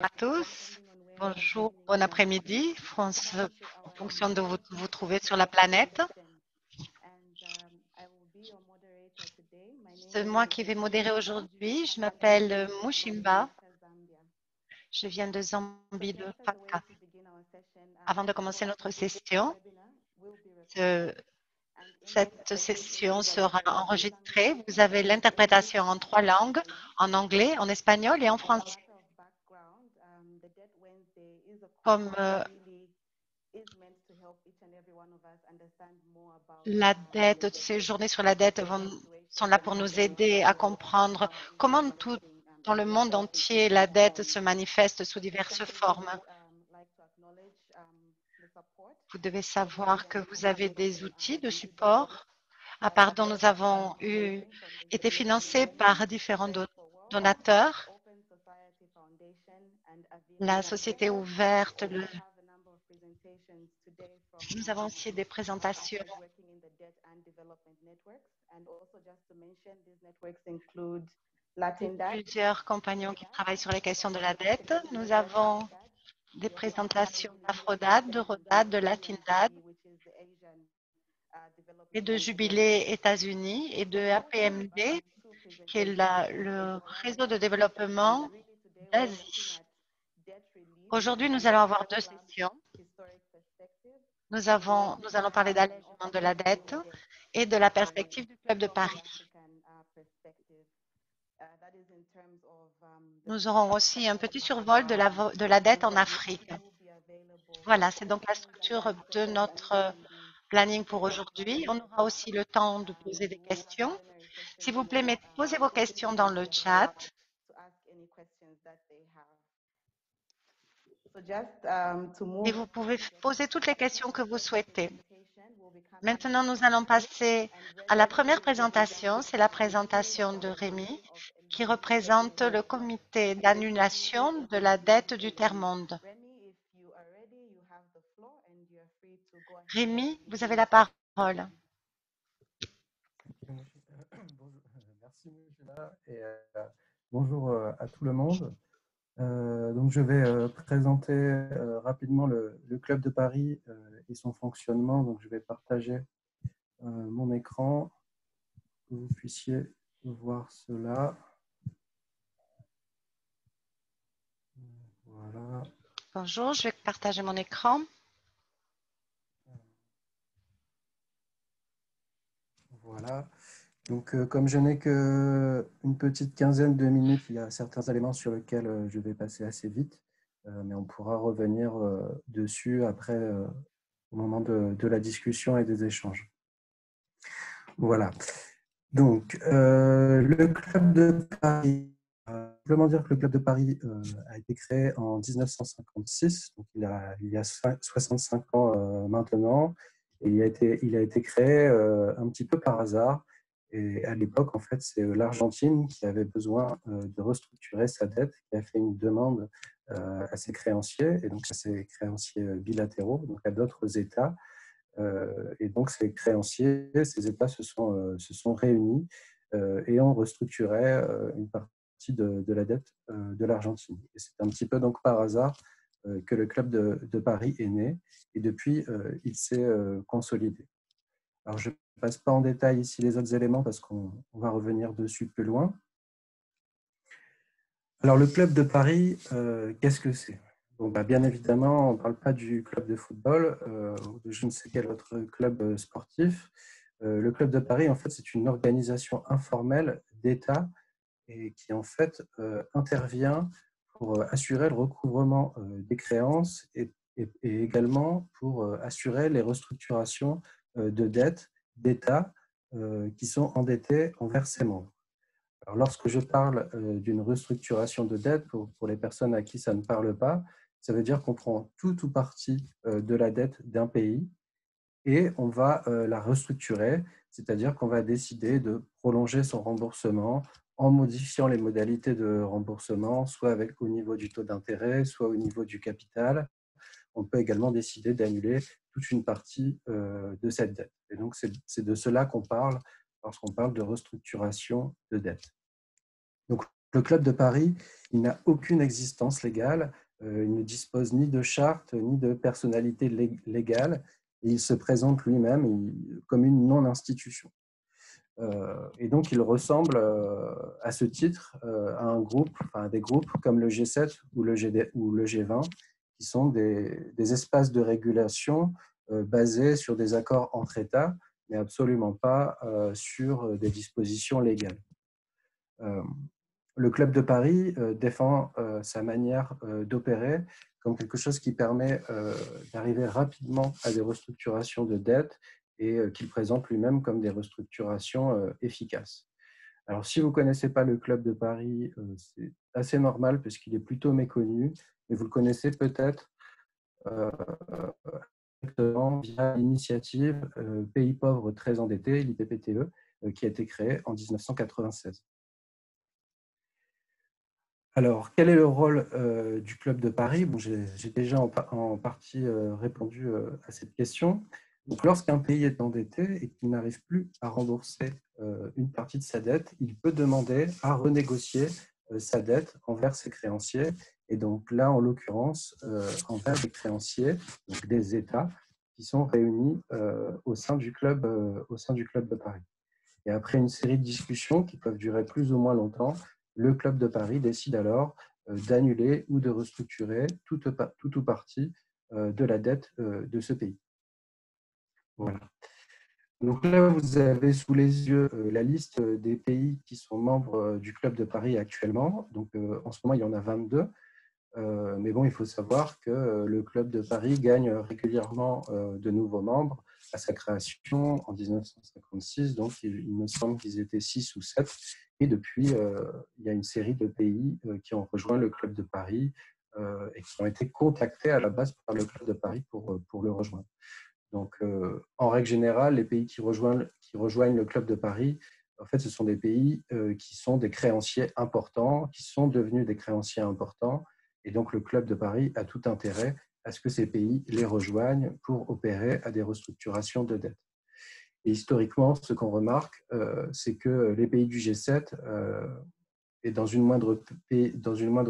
à tous. Bonjour, bon après-midi, en fonction de où vous vous trouvez sur la planète. C'est moi qui vais modérer aujourd'hui. Je m'appelle Mushimba. Je viens de Zambie, de Faka. Avant de commencer notre session, ce- cette session sera enregistrée. Vous avez l'interprétation en 3 langues, en anglais, en espagnol et en français. Comme la dette, ces journées sur la dette sont là pour nous aider à comprendre comment tout dans le monde entier la dette se manifeste sous diverses formes. Vous devez savoir que vous avez des outils de support dont nous avons été financés par différents donateurs. La société ouverte, nous avons aussi des présentations de plusieurs compagnons qui travaillent sur les questions de la dette. Nous avons des présentations d'Aphrodate, de Rodate, de Latindad et de Jubilé États-Unis et de APMD, qui est le réseau de développement d'Asie. Aujourd'hui, nous allons avoir 2 sessions. Nous allons parler d'allègement de la dette et de la perspective du Club de Paris. Nous aurons aussi un petit survol de la dette en Afrique. Voilà, c'est donc la structure de notre planning pour aujourd'hui. On aura aussi le temps de poser des questions. S'il vous plaît, posez vos questions dans le chat. Et vous pouvez poser toutes les questions que vous souhaitez. Maintenant, nous allons passer à la première présentation. C'est la présentation de Rémi, qui représente le comité d'annulation de la dette du Terre-Monde. Rémi, vous avez la parole. Merci Mujela et bonjour à tout le monde. Donc je vais présenter rapidement le Club de Paris et son fonctionnement. Donc je vais partager mon écran pour que vous puissiez voir cela. Voilà. Bonjour, je vais partager mon écran. Voilà. Donc, comme je n'ai qu'une petite quinzaine de minutes, il y a certains éléments sur lesquels je vais passer assez vite, mais on pourra revenir dessus après, au moment de la discussion et des échanges. Voilà. Donc, le Club de Paris, simplement dire que le Club de Paris a été créé en 1956, donc il y a 65 ans maintenant, et il a été créé un petit peu par hasard. Et à l'époque, en fait, c'est l'Argentine qui avait besoin de restructurer sa dette, qui a fait une demande à ses créanciers, et donc à ses créanciers bilatéraux, donc à d'autres États. Et donc, ces créanciers, ces États se sont réunis et ont restructuré une partie de la dette de l'Argentine. Et c'est un petit peu donc par hasard que le Club de Paris est né, et depuis, il s'est consolidé. Alors, je ne passe pas en détail ici les autres éléments parce qu'on va revenir dessus plus loin. Alors, le Club de Paris, qu'est-ce que c'est? Bon, bah, bien évidemment, on ne parle pas du club de football ou de je ne sais quel autre club sportif. Le Club de Paris, en fait, c'est une organisation informelle d'État et qui, en fait, intervient pour assurer le recouvrement des créances et également pour assurer les restructurations de dettes d'États qui sont endettés envers ses membres. Alors, lorsque je parle d'une restructuration de dette, pour les personnes à qui ça ne parle pas, ça veut dire qu'on prend tout ou partie de la dette d'un pays et on va la restructurer, c'est-à-dire qu'on va décider de prolonger son remboursement en modifiant les modalités de remboursement, soit au niveau du taux d'intérêt, soit au niveau du capital. On peut également décider d'annuler toute une partie de cette dette. Et donc, c'est de cela qu'on parle lorsqu'on parle de restructuration de dette. Donc, Le Club de Paris, il n'a aucune existence légale, il ne dispose ni de charte, ni de personnalité légale, et il se présente lui-même comme une non-institution. Et donc, il ressemble à ce titre à un groupe, à des groupes comme le G7 ou le G20, qui sont des espaces de régulation basés sur des accords entre États, mais absolument pas sur des dispositions légales. Le Club de Paris défend sa manière d'opérer comme quelque chose qui permet d'arriver rapidement à des restructurations de dettes et qu'il présente lui-même comme des restructurations efficaces. Alors, si vous ne connaissez pas le Club de Paris, c'est assez normal parce qu'il est plutôt méconnu, mais vous le connaissez peut-être via l'initiative Pays pauvres très endettés, l'IPPTE, qui a été créée en 1996. Alors, quel est le rôle du Club de Paris? Bon, j'ai déjà en partie répondu à cette question. Donc, lorsqu'un pays est endetté et qu'il n'arrive plus à rembourser une partie de sa dette, il peut demander à renégocier sa dette envers ses créanciers. Et donc là, en l'occurrence, envers des créanciers, donc des États, qui sont réunis au sein du club de Paris. Et après une série de discussions qui peuvent durer plus ou moins longtemps, le Club de Paris décide alors d'annuler ou de restructurer tout ou partie de la dette de ce pays. Voilà. Donc là, vous avez sous les yeux la liste des pays qui sont membres du Club de Paris actuellement. Donc en ce moment, il y en a 22. Mais bon, il faut savoir que le Club de Paris gagne régulièrement de nouveaux membres. À sa création en 1956, donc il me semble qu'ils étaient 6 ou 7. Et depuis, il y a une série de pays qui ont rejoint le Club de Paris et qui ont été contactés à la base par le Club de Paris pour le rejoindre. Donc, en règle générale, les pays qui rejoignent le Club de Paris, en fait, ce sont des pays qui sont des créanciers importants, qui sont devenus des créanciers importants. Et donc, le Club de Paris a tout intérêt à ce que ces pays les rejoignent pour opérer à des restructurations de dettes. Et historiquement, ce qu'on remarque, c'est que les pays du G7 et dans une moindre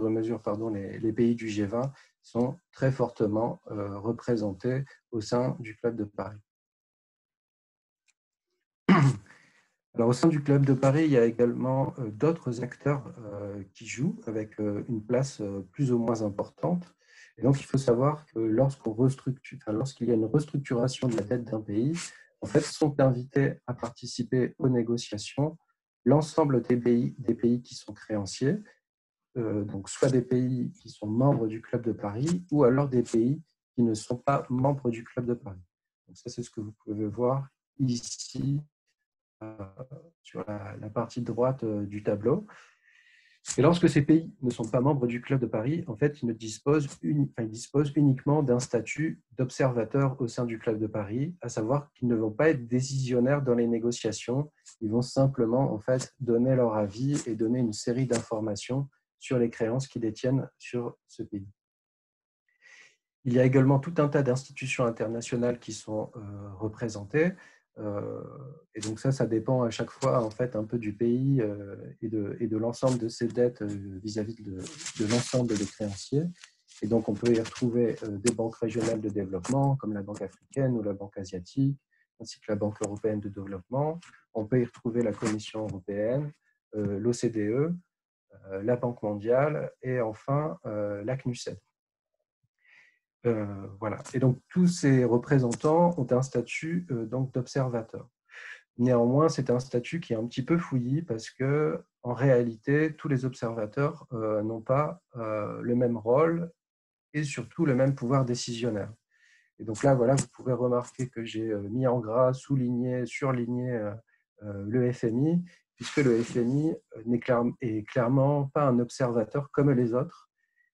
mesure, les pays du G20 sont très fortement représentés au sein du Club de Paris. Alors, au sein du Club de Paris, il y a également d'autres acteurs qui jouent avec une place plus ou moins importante. Et donc, il faut savoir que lorsqu'il y a une restructuration de la dette d'un pays, en fait, sont invités à participer aux négociations l'ensemble des pays qui sont créanciers, donc soit des pays qui sont membres du Club de Paris ou alors des pays qui ne sont pas membres du Club de Paris. Donc ça, c'est ce que vous pouvez voir ici sur la partie droite du tableau. Et lorsque ces pays ne sont pas membres du Club de Paris, en fait, ils disposent uniquement d'un statut d'observateur au sein du Club de Paris, à savoir qu'ils ne vont pas être décisionnaires dans les négociations, ils vont simplement en fait donner leur avis et donner une série d'informations sur les créances qu'ils détiennent sur ce pays. Il y a également tout un tas d'institutions internationales qui sont représentées. Et donc ça dépend à chaque fois en fait un peu du pays et de l'ensemble de ses dettes vis-à-vis de l'ensemble des créanciers. Et donc on peut y retrouver des banques régionales de développement comme la Banque africaine ou la Banque asiatique, ainsi que la Banque européenne de développement. On peut y retrouver la Commission européenne, l'OCDE, la Banque mondiale et enfin la CNUSED. Voilà. Et donc, tous ces représentants ont un statut donc d'observateur. Néanmoins, c'est un statut qui est un petit peu fouillis parce que, en réalité, tous les observateurs n'ont pas le même rôle et surtout le même pouvoir décisionnaire. Et donc là, voilà, vous pouvez remarquer que j'ai mis en gras, souligné, surligné le FMI, puisque le FMI n'est clairement pas un observateur comme les autres,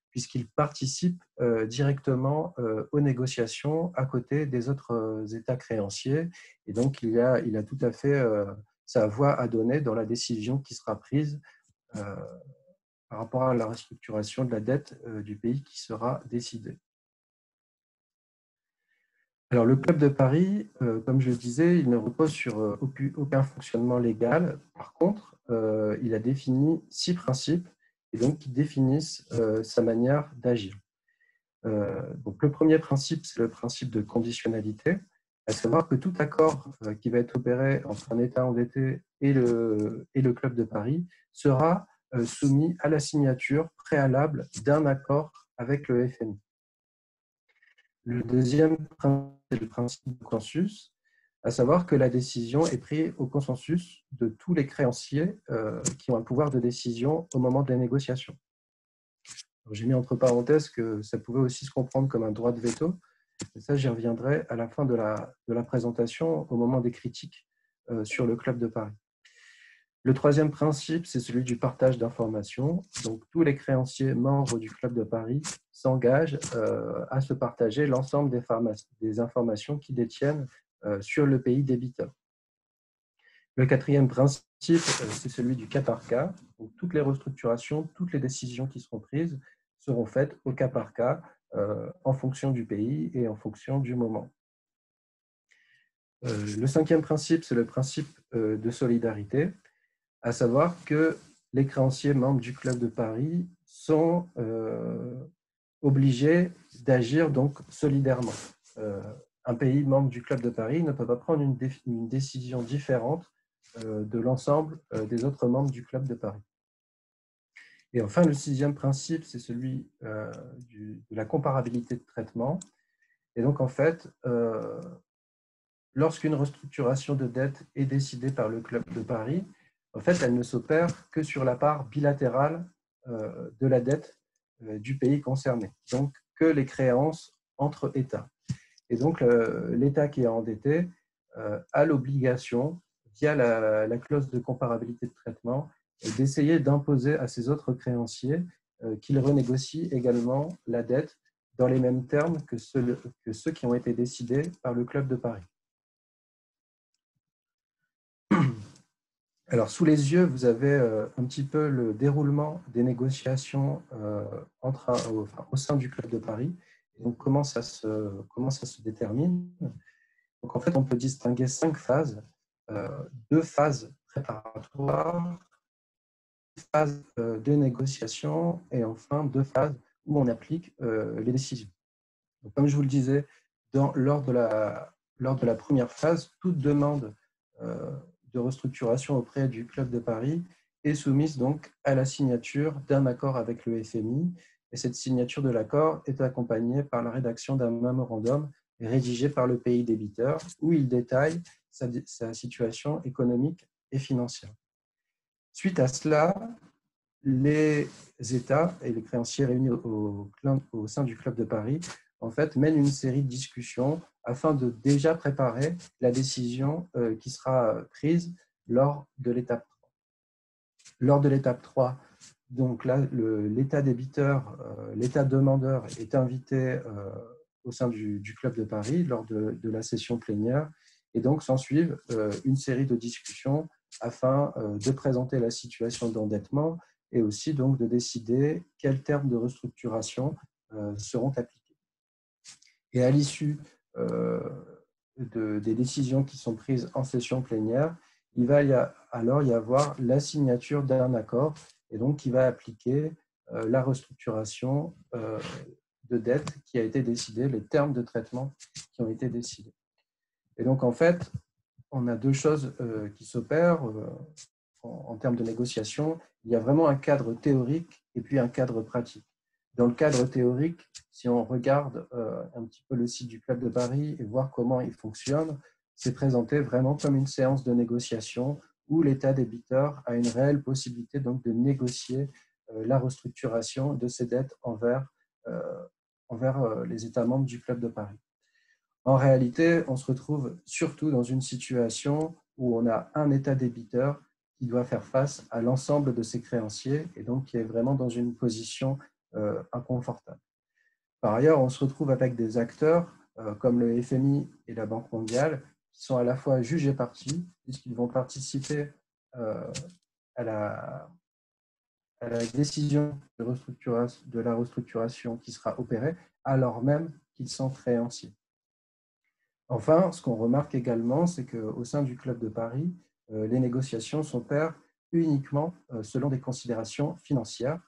puisqu'il participe directement aux négociations à côté des autres États créanciers. Et donc, il a tout à fait sa voix à donner dans la décision qui sera prise par rapport à la restructuration de la dette du pays qui sera décidée. Alors, le Club de Paris, comme je le disais, il ne repose sur aucun fonctionnement légal. Par contre, il a défini 6 principes et donc qui définissent sa manière d'agir. Donc, le premier principe, c'est le principe de conditionnalité, à savoir que tout accord qui va être opéré entre un État endetté et le Club de Paris sera soumis à la signature préalable d'un accord avec le FMI. Le deuxième principe, c'est le principe de consensus, à savoir que la décision est prise au consensus de tous les créanciers qui ont un pouvoir de décision au moment de la négociation. J'ai mis entre parenthèses que ça pouvait aussi se comprendre comme un droit de veto. Et ça, j'y reviendrai à la fin de la présentation, au moment des critiques sur le Club de Paris. Le troisième principe, c'est celui du partage d'informations. Donc, tous les créanciers membres du Club de Paris s'engagent à se partager l'ensemble des informations qu'ils détiennent sur le pays débiteur. Le quatrième principe, c'est celui du cas par cas. Donc, toutes les restructurations, toutes les décisions qui seront prises seront faites au cas par cas, en fonction du pays et en fonction du moment. Le cinquième principe, c'est le principe de solidarité, à savoir que les créanciers membres du Club de Paris sont obligés d'agir donc solidairement. Un pays membre du Club de Paris ne peut pas prendre une décision différente de l'ensemble des autres membres du Club de Paris. Et enfin, le sixième principe, c'est celui de la comparabilité de traitement. Et donc, en fait, lorsqu'une restructuration de dette est décidée par le Club de Paris, en fait, elle ne s'opère que sur la part bilatérale de la dette du pays concerné, donc que les créances entre États. Et donc, l'État qui est endetté a l'obligation, via la clause de comparabilité de traitement, d'essayer d'imposer à ses autres créanciers qu'ils renégocient également la dette dans les mêmes termes que ceux qui ont été décidés par le Club de Paris. Alors, sous les yeux, vous avez un petit peu le déroulement des négociations au sein du Club de Paris. Et donc, comment ça se détermine? Donc, en fait, on peut distinguer 5 phases. 2 phases préparatoires, 2 phases de négociation et enfin 2 phases où on applique les décisions. Donc, comme je vous le disais, lors de la première phase, toute demande de restructuration auprès du Club de Paris est soumise donc à la signature d'un accord avec le FMI. Et cette signature de l'accord est accompagnée par la rédaction d'un mémorandum rédigé par le pays débiteur où il détaille sa situation économique et financière. Suite à cela, les États et les créanciers réunis au sein du Club de Paris en fait, mènent une série de discussions afin de déjà préparer la décision qui sera prise lors de l'étape 3. Lors de l'étape 3, donc là, l'État débiteur, l'État demandeur est invité au sein du Club de Paris lors de la session plénière et donc s'ensuivent une série de discussions afin de présenter la situation d'endettement et aussi donc de décider quels termes de restructuration seront appliqués. Et à l'issue des décisions qui sont prises en session plénière, il va alors y avoir la signature d'un accord et donc qui va appliquer la restructuration de dette qui a été décidée, les termes de traitement qui ont été décidés. Et donc, en fait, on a 2 choses qui s'opèrent en termes de négociation. Il y a vraiment un cadre théorique et puis un cadre pratique. Dans le cadre théorique, si on regarde un petit peu le site du Club de Paris et voir comment il fonctionne, c'est présenté vraiment comme une séance de négociation où l'État débiteur a une réelle possibilité donc de négocier la restructuration de ses dettes envers les États membres du Club de Paris. En réalité, on se retrouve surtout dans une situation où on a un État débiteur qui doit faire face à l'ensemble de ses créanciers et donc qui est vraiment dans une position inconfortable. Par ailleurs, on se retrouve avec des acteurs comme le FMI et la Banque mondiale qui sont à la fois juges et parties puisqu'ils vont participer à la décision de la restructuration qui sera opérée alors même qu'ils sont créanciers. Enfin, ce qu'on remarque également, c'est qu'au sein du Club de Paris, les négociations s'opèrent uniquement selon des considérations financières.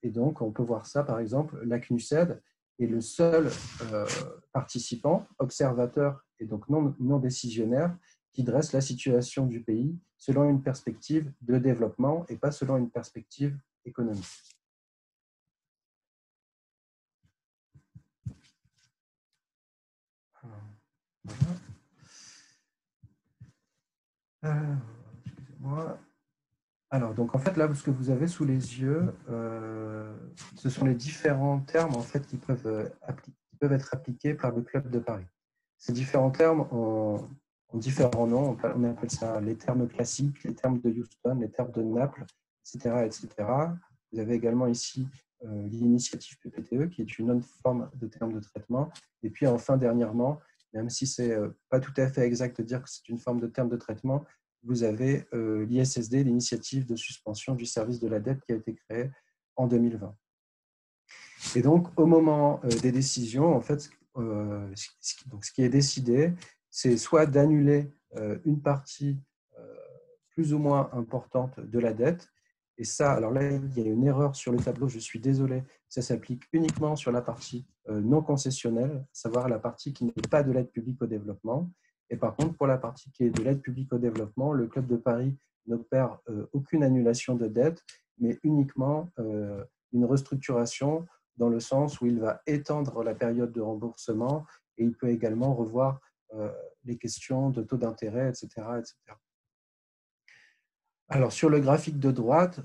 Et donc, on peut voir ça, par exemple, la CNUSED est le seul participant, observateur et donc non décisionnaire, qui dresse la situation du pays selon une perspective de développement et pas selon une perspective économique. Excusez-moi. Alors, donc en fait, là, ce que vous avez sous les yeux, ce sont les différents termes en fait, qui peuvent être appliqués par le Club de Paris. Ces différents termes ont différents noms. On appelle ça les termes classiques, les termes de Houston, les termes de Naples, etc. etc. Vous avez également ici l'initiative PPTE, qui est une autre forme de terme de traitement. Et puis enfin, dernièrement, même si ce n'est pas tout à fait exact de dire que c'est une forme de terme de traitement, vous avez l'ISSD, l'initiative de suspension du service de la dette qui a été créée en 2020. Et donc, au moment des décisions, en fait, ce qui est décidé, c'est soit d'annuler une partie plus ou moins importante de la dette. Et ça, alors là, il y a une erreur sur le tableau, je suis désolé, ça s'applique uniquement sur la partie non concessionnelle, à savoir la partie qui n'est pas de l'aide publique au développement. Et par contre, pour la partie qui est de l'aide publique au développement, le Club de Paris n'opère aucune annulation de dette, mais uniquement une restructuration dans le sens où il va étendre la période de remboursement et il peut également revoir les questions de taux d'intérêt, etc., etc. Alors, sur le graphique de droite,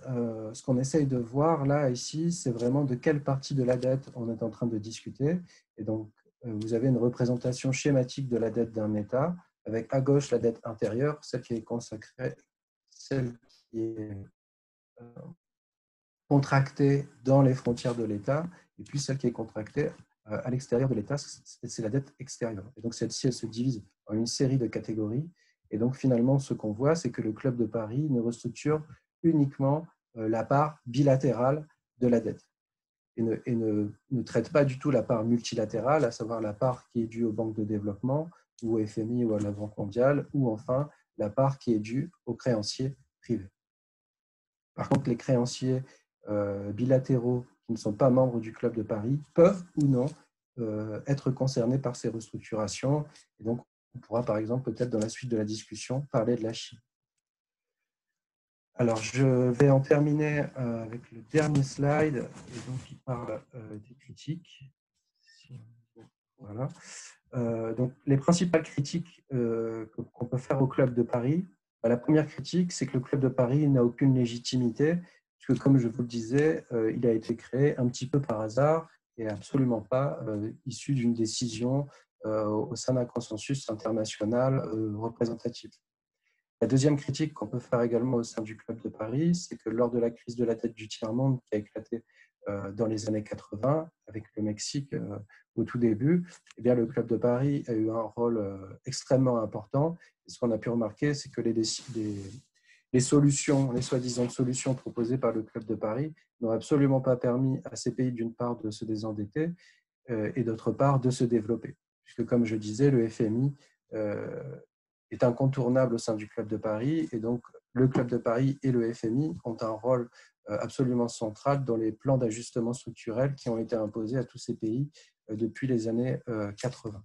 ce qu'on essaye de voir là, ici, c'est vraiment de quelle partie de la dette on est en train de discuter. Et donc, vous avez une représentation schématique de la dette d'un État, avec à gauche la dette intérieure, celle qui est consacrée, celle qui est contractée dans les frontières de l'État, et puis celle qui est contractée à l'extérieur de l'État, c'est la dette extérieure. Et donc, celle-ci, elle se divise en une série de catégories. Et donc, finalement, ce qu'on voit, c'est que le Club de Paris ne restructure uniquement la part bilatérale de la dette et ne traite pas du tout la part multilatérale, à savoir la part qui est due aux banques de développement ou au FMI ou à la Banque mondiale, ou enfin la part qui est due aux créanciers privés. Par contre, les créanciers bilatéraux qui ne sont pas membres du Club de Paris peuvent ou non être concernés par ces restructurations. Et donc, on pourra, par exemple, peut-être dans la suite de la discussion, parler de la Chine. Alors, je vais en terminer avec le dernier slide, et donc il parle des critiques. Voilà. Donc, les principales critiques qu'on peut faire au Club de Paris, la première critique, c'est que le Club de Paris n'a aucune légitimité, puisque, comme je vous le disais, il a été créé un petit peu par hasard et absolument pas issu d'une décision au sein d'un consensus international représentatif. La deuxième critique qu'on peut faire également au sein du Club de Paris, c'est que lors de la crise de la dette du tiers-monde qui a éclaté dans les années 80 avec le Mexique au tout début, eh bien, le Club de Paris a eu un rôle extrêmement important. Et ce qu'on a pu remarquer, c'est que les solutions, les soi-disant solutions proposées par le Club de Paris n'ont absolument pas permis à ces pays, d'une part, de se désendetter et d'autre part, de se développer. Puisque, comme je disais, le FMI est incontournable au sein du Club de Paris. Et donc, le Club de Paris et le FMI ont un rôle absolument central dans les plans d'ajustement structurel qui ont été imposés à tous ces pays depuis les années 80.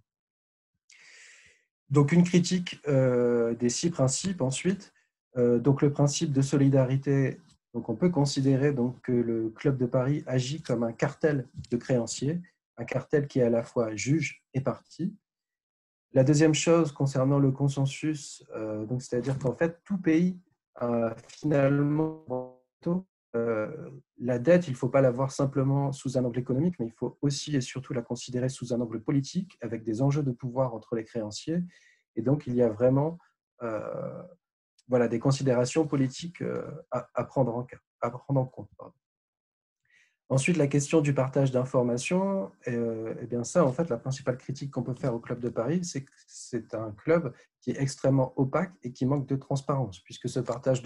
Donc, une critique des 6 principes ensuite. Donc, le principe de solidarité, donc on peut considérer donc, que le Club de Paris agit comme un cartel de créanciers, un cartel qui est à la fois juge et partie. La deuxième chose concernant le consensus, donc c'est-à-dire qu'en fait, tout pays a finalement la dette, il ne faut pas la voir simplement sous un angle économique, mais il faut aussi et surtout la considérer sous un angle politique, avec des enjeux de pouvoir entre les créanciers. Et donc, il y a vraiment voilà, des considérations politiques à prendre en compte. Pardon. Ensuite, la question du partage d'informations, eh bien ça, en fait, la principale critique qu'on peut faire au Club de Paris, c'est que c'est un club qui est extrêmement opaque et qui manque de transparence, puisque ce partage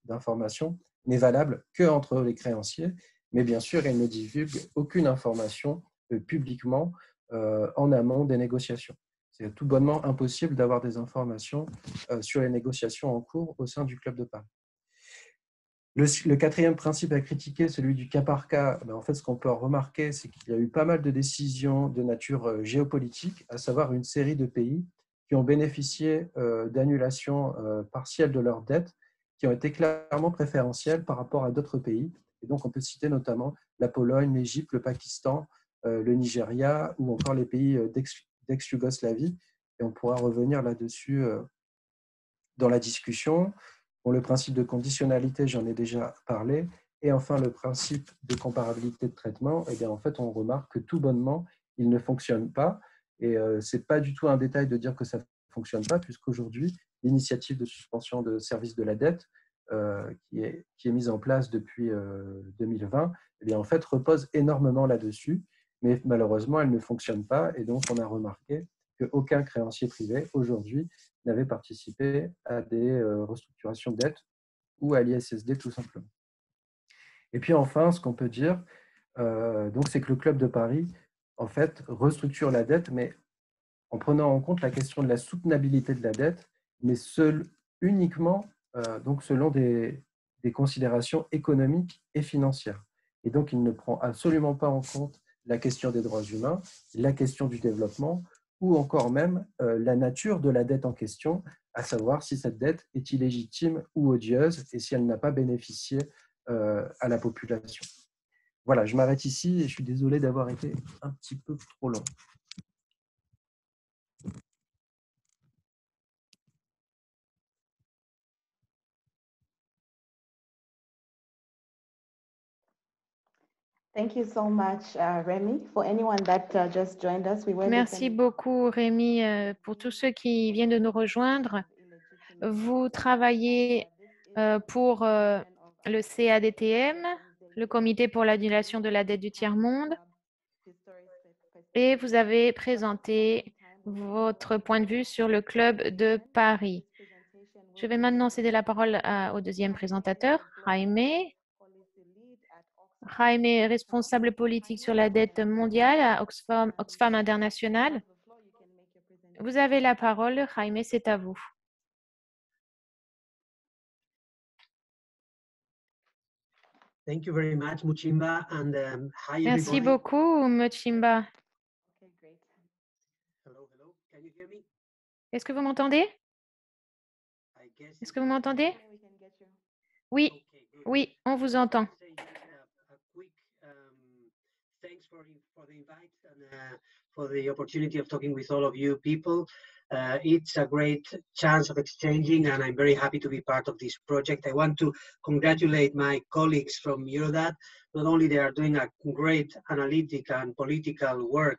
d'informations n'est valable qu'entre les créanciers, mais bien sûr, il ne divulgue aucune information publiquement en amont des négociations. C'est tout bonnement impossible d'avoir des informations sur les négociations en cours au sein du Club de Paris. Le quatrième principe à critiquer, celui du cas par cas, en fait, ce qu'on peut remarquer, c'est qu'il y a eu pas mal de décisions de nature géopolitique, à savoir une série de pays qui ont bénéficié d'annulations partielles de leurs dettes, qui ont été clairement préférentielles par rapport à d'autres pays. Et donc, on peut citer notamment la Pologne, l'Égypte, le Pakistan, le Nigeria ou encore les pays d'ex-Yougoslavie. Et on pourra revenir là-dessus dans la discussion. Bon, le principe de conditionnalité, j'en ai déjà parlé. Et enfin, le principe de comparabilité de traitement, eh bien, en fait, on remarque que tout bonnement, il ne fonctionne pas. Et ce n'est pas du tout un détail de dire que ça ne fonctionne pas, puisqu'aujourd'hui, l'initiative de suspension de service de la dette, qui est mise en place depuis 2020, eh bien, en fait, repose énormément là-dessus. Mais malheureusement, elle ne fonctionne pas. Et donc, on a remarqué qu'aucun créancier privé, aujourd'hui, n'avait participé à des restructurations de dette ou à l'ISSD tout simplement. Et puis enfin, ce qu'on peut dire, c'est que le Club de Paris, en fait, restructure la dette, mais en prenant en compte la question de la soutenabilité de la dette, mais uniquement selon des considérations économiques et financières. Et donc, il ne prend absolument pas en compte la question des droits humains, la question du développement ou encore même la nature de la dette en question, à savoir si cette dette est illégitime ou odieuse et si elle n'a pas bénéficié à la population. Voilà, je m'arrête ici et je suis désolé d'avoir été un petit peu trop long. Merci beaucoup, Rémi, pour tous ceux qui viennent de nous rejoindre. Vous travaillez pour le CADTM, le Comité pour l'annulation de la dette du tiers-monde, et vous avez présenté votre point de vue sur le Club de Paris. Je vais maintenant céder la parole au deuxième présentateur, Jaime. Jaime est responsable politique sur la dette mondiale à Oxfam International. Vous avez la parole, Jaime, c'est à vous. Thank you very much, Muchimba, and hi everybody. Merci beaucoup, Muchimba. Hello, hello. Can you hear me? Est-ce que vous m'entendez? Est-ce que vous m'entendez? Oui, oui, on vous entend. Thanks for the invite and for the opportunity of talking with all of you people. It's a great chance of exchanging, and I'm very happy to be part of this project. I want to congratulate my colleagues from Eurodat. Not only they are doing a great analytic and political work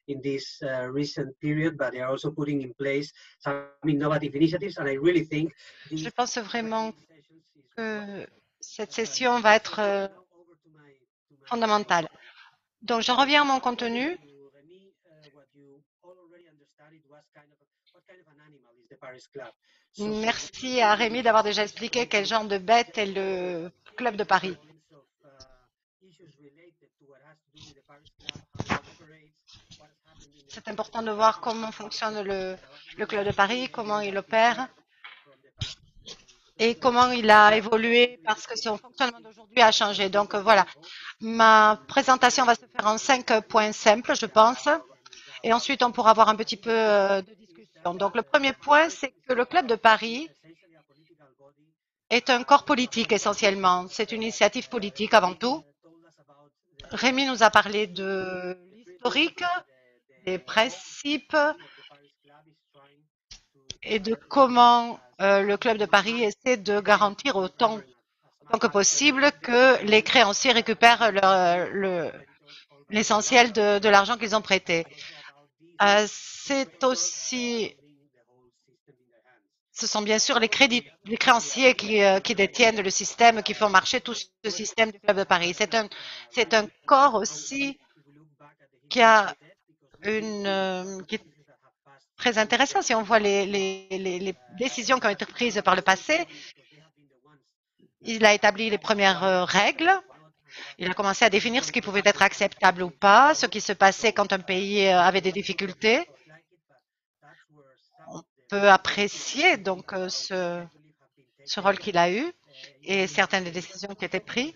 in this recent period, but they are also putting in place some innovative initiatives, and I really think Je pense vraiment que cette session va être fondamentale. Donc, j'en reviens à mon contenu. Merci à Rémi d'avoir déjà expliqué quel genre de bête est le Club de Paris. C'est important de voir comment fonctionne le Club de Paris, comment il opère et comment il a évolué parce que son fonctionnement d'aujourd'hui a changé. Donc voilà, ma présentation va se faire en 5 points simples, je pense, et ensuite on pourra avoir un petit peu de discussion. Donc le premier point, c'est que le Club de Paris est un corps politique essentiellement. C'est une initiative politique avant tout. Rémi nous a parlé de l'historique, des principes et de comment le Club de Paris essaie de garantir autant que possible que les créanciers récupèrent l'essentiel de l'argent qu'ils ont prêté. C'est aussi, ce sont bien sûr les créanciers qui détiennent le système, qui font marcher tout ce système du Club de Paris. C'est un corps aussi qui a qui est très intéressant. Si on voit les décisions qui ont été prises par le passé, il a établi les premières règles. Il a commencé à définir ce qui pouvait être acceptable ou pas, ce qui se passait quand un pays avait des difficultés. On peut apprécier donc ce rôle qu'il a eu. et certaines des décisions qui étaient prises.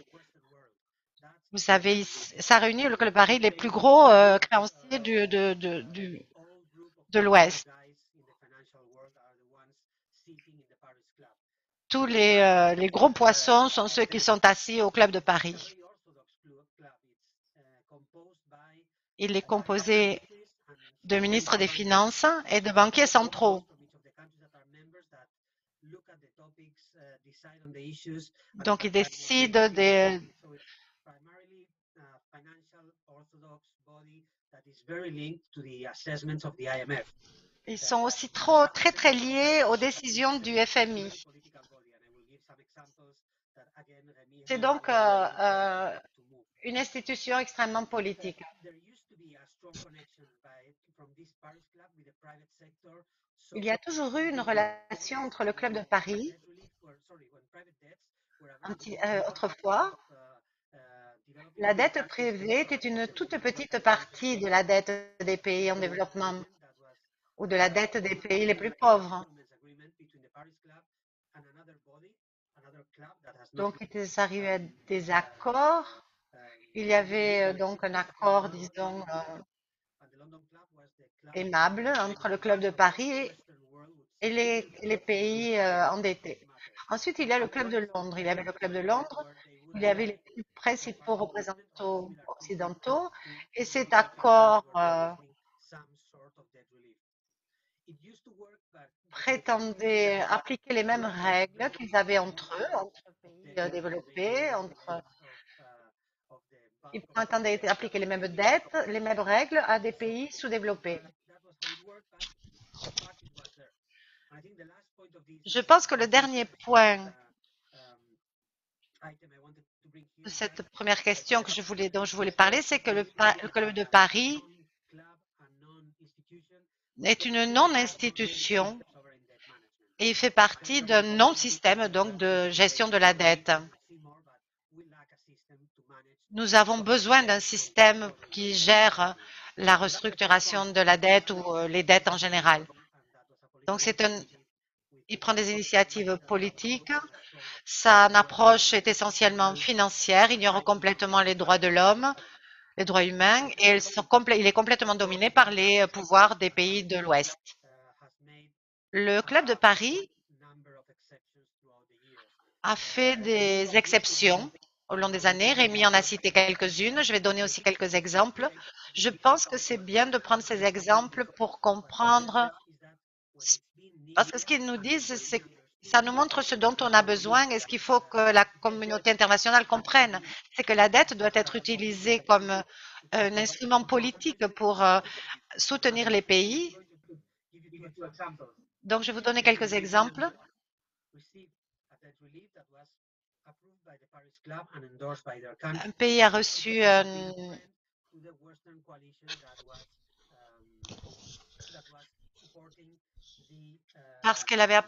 Vous savez, ça réunit le Club de Paris les plus gros créanciers de l'Ouest. Tous les gros poissons sont ceux qui sont assis au Club de Paris. Il est composé de ministres des Finances et de banquiers centraux. Donc, ils décident des... Ils sont aussi très liés aux décisions du FMI. C'est donc une institution extrêmement politique. Il y a toujours eu une relation entre le Club de Paris, autrefois. La dette privée était une toute petite partie de la dette des pays en développement ou de la dette des pays les plus pauvres. Donc, ils arrivaient à des accords. Il y avait donc un accord, disons, aimable entre le Club de Paris et les pays endettés. Ensuite, il y a le Club de Londres. Il y avait le Club de Londres, il y avait les principaux représentants occidentaux et cet accord prétendait appliquer les mêmes règles qu'ils avaient entre eux, entre pays développés, ils prétendaient appliquer les mêmes dettes, les mêmes règles à des pays sous-développés. Je pense que le dernier point de cette première question dont je voulais parler, c'est que le Club de Paris est une non-institution et il fait partie d'un non-système donc de gestion de la dette. Nous avons besoin d'un système qui gère la restructuration de la dette ou les dettes en général. Donc, il prend des initiatives politiques. Sa approche est essentiellement financière, ignore complètement les droits de l'homme, les droits humains, et il est complètement dominé par les pouvoirs des pays de l'Ouest. Le Club de Paris a fait des exceptions au long des années. Rémi en a cité quelques-unes. Je vais donner aussi quelques exemples. Je pense que c'est bien de prendre ces exemples pour comprendre, parce que ce qu'ils nous disent, c'est que ça nous montre ce dont on a besoin et ce qu'il faut que la communauté internationale comprenne. C'est que la dette doit être utilisée comme un instrument politique pour soutenir les pays. Donc, je vais vous donner quelques exemples. Un pays a reçu parce qu'elle avait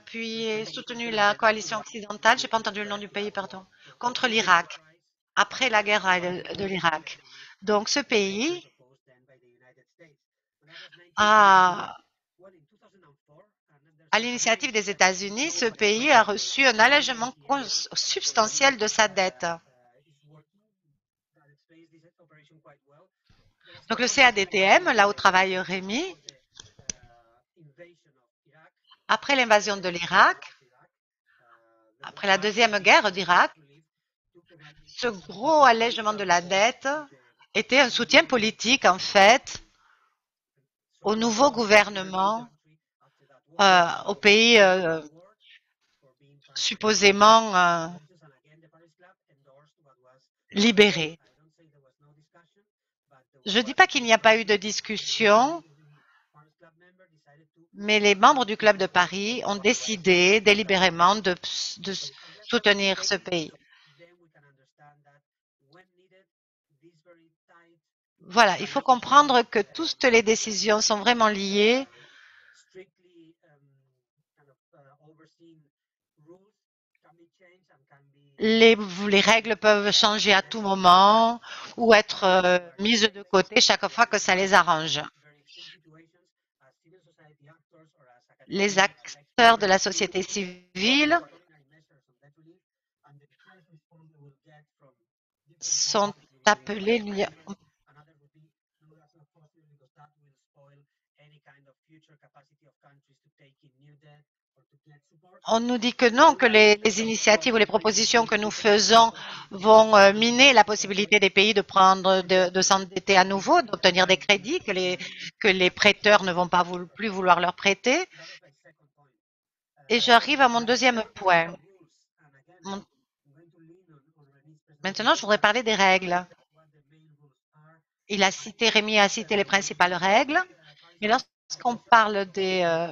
soutenu la coalition occidentale, je n'ai pas entendu le nom du pays, pardon, contre l'Irak, après la guerre de l'Irak. Donc, ce pays à l'initiative des États-Unis, ce pays a reçu un allègement substantiel de sa dette. Donc, le CADTM, là où travaille Rémi, après l'invasion de l'Irak, après la deuxième guerre d'Irak, ce gros allègement de la dette était un soutien politique, en fait, au nouveau gouvernement, au pays supposément libéré. Je ne dis pas qu'il n'y a pas eu de discussion, mais les membres du Club de Paris ont décidé délibérément de soutenir ce pays. Voilà, il faut comprendre que toutes les décisions sont vraiment liées les règles peuvent changer à tout moment ou être mises de côté chaque fois que ça les arrange. Les acteurs de la société civile sont appelés On nous dit que non, que les initiatives ou les propositions que nous faisons vont miner la possibilité des pays de s'endetter à nouveau, d'obtenir des crédits, que les prêteurs ne vont pas plus vouloir leur prêter. Et j'arrive à mon deuxième point. Maintenant, je voudrais parler des règles. Rémi a cité les principales règles, mais lorsqu'on parle des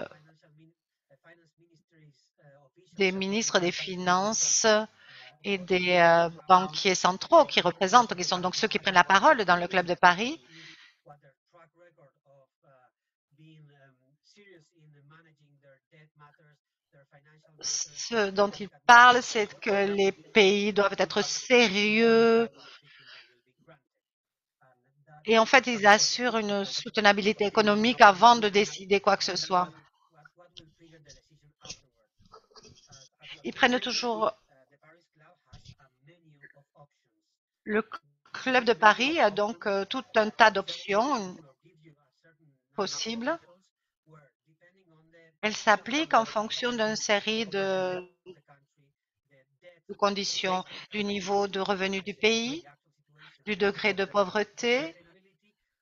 ministres des Finances et des banquiers centraux qui sont donc ceux qui prennent la parole dans le Club de Paris, ce dont ils parlent, c'est que les pays doivent être sérieux et en fait, ils assurent une soutenabilité économique avant de décider quoi que ce soit. Ils prennent toujours. Le Club de Paris a donc tout un tas d'options possibles. Elles s'appliquent en fonction d'une série de conditions, du niveau de revenu du pays, du degré de pauvreté,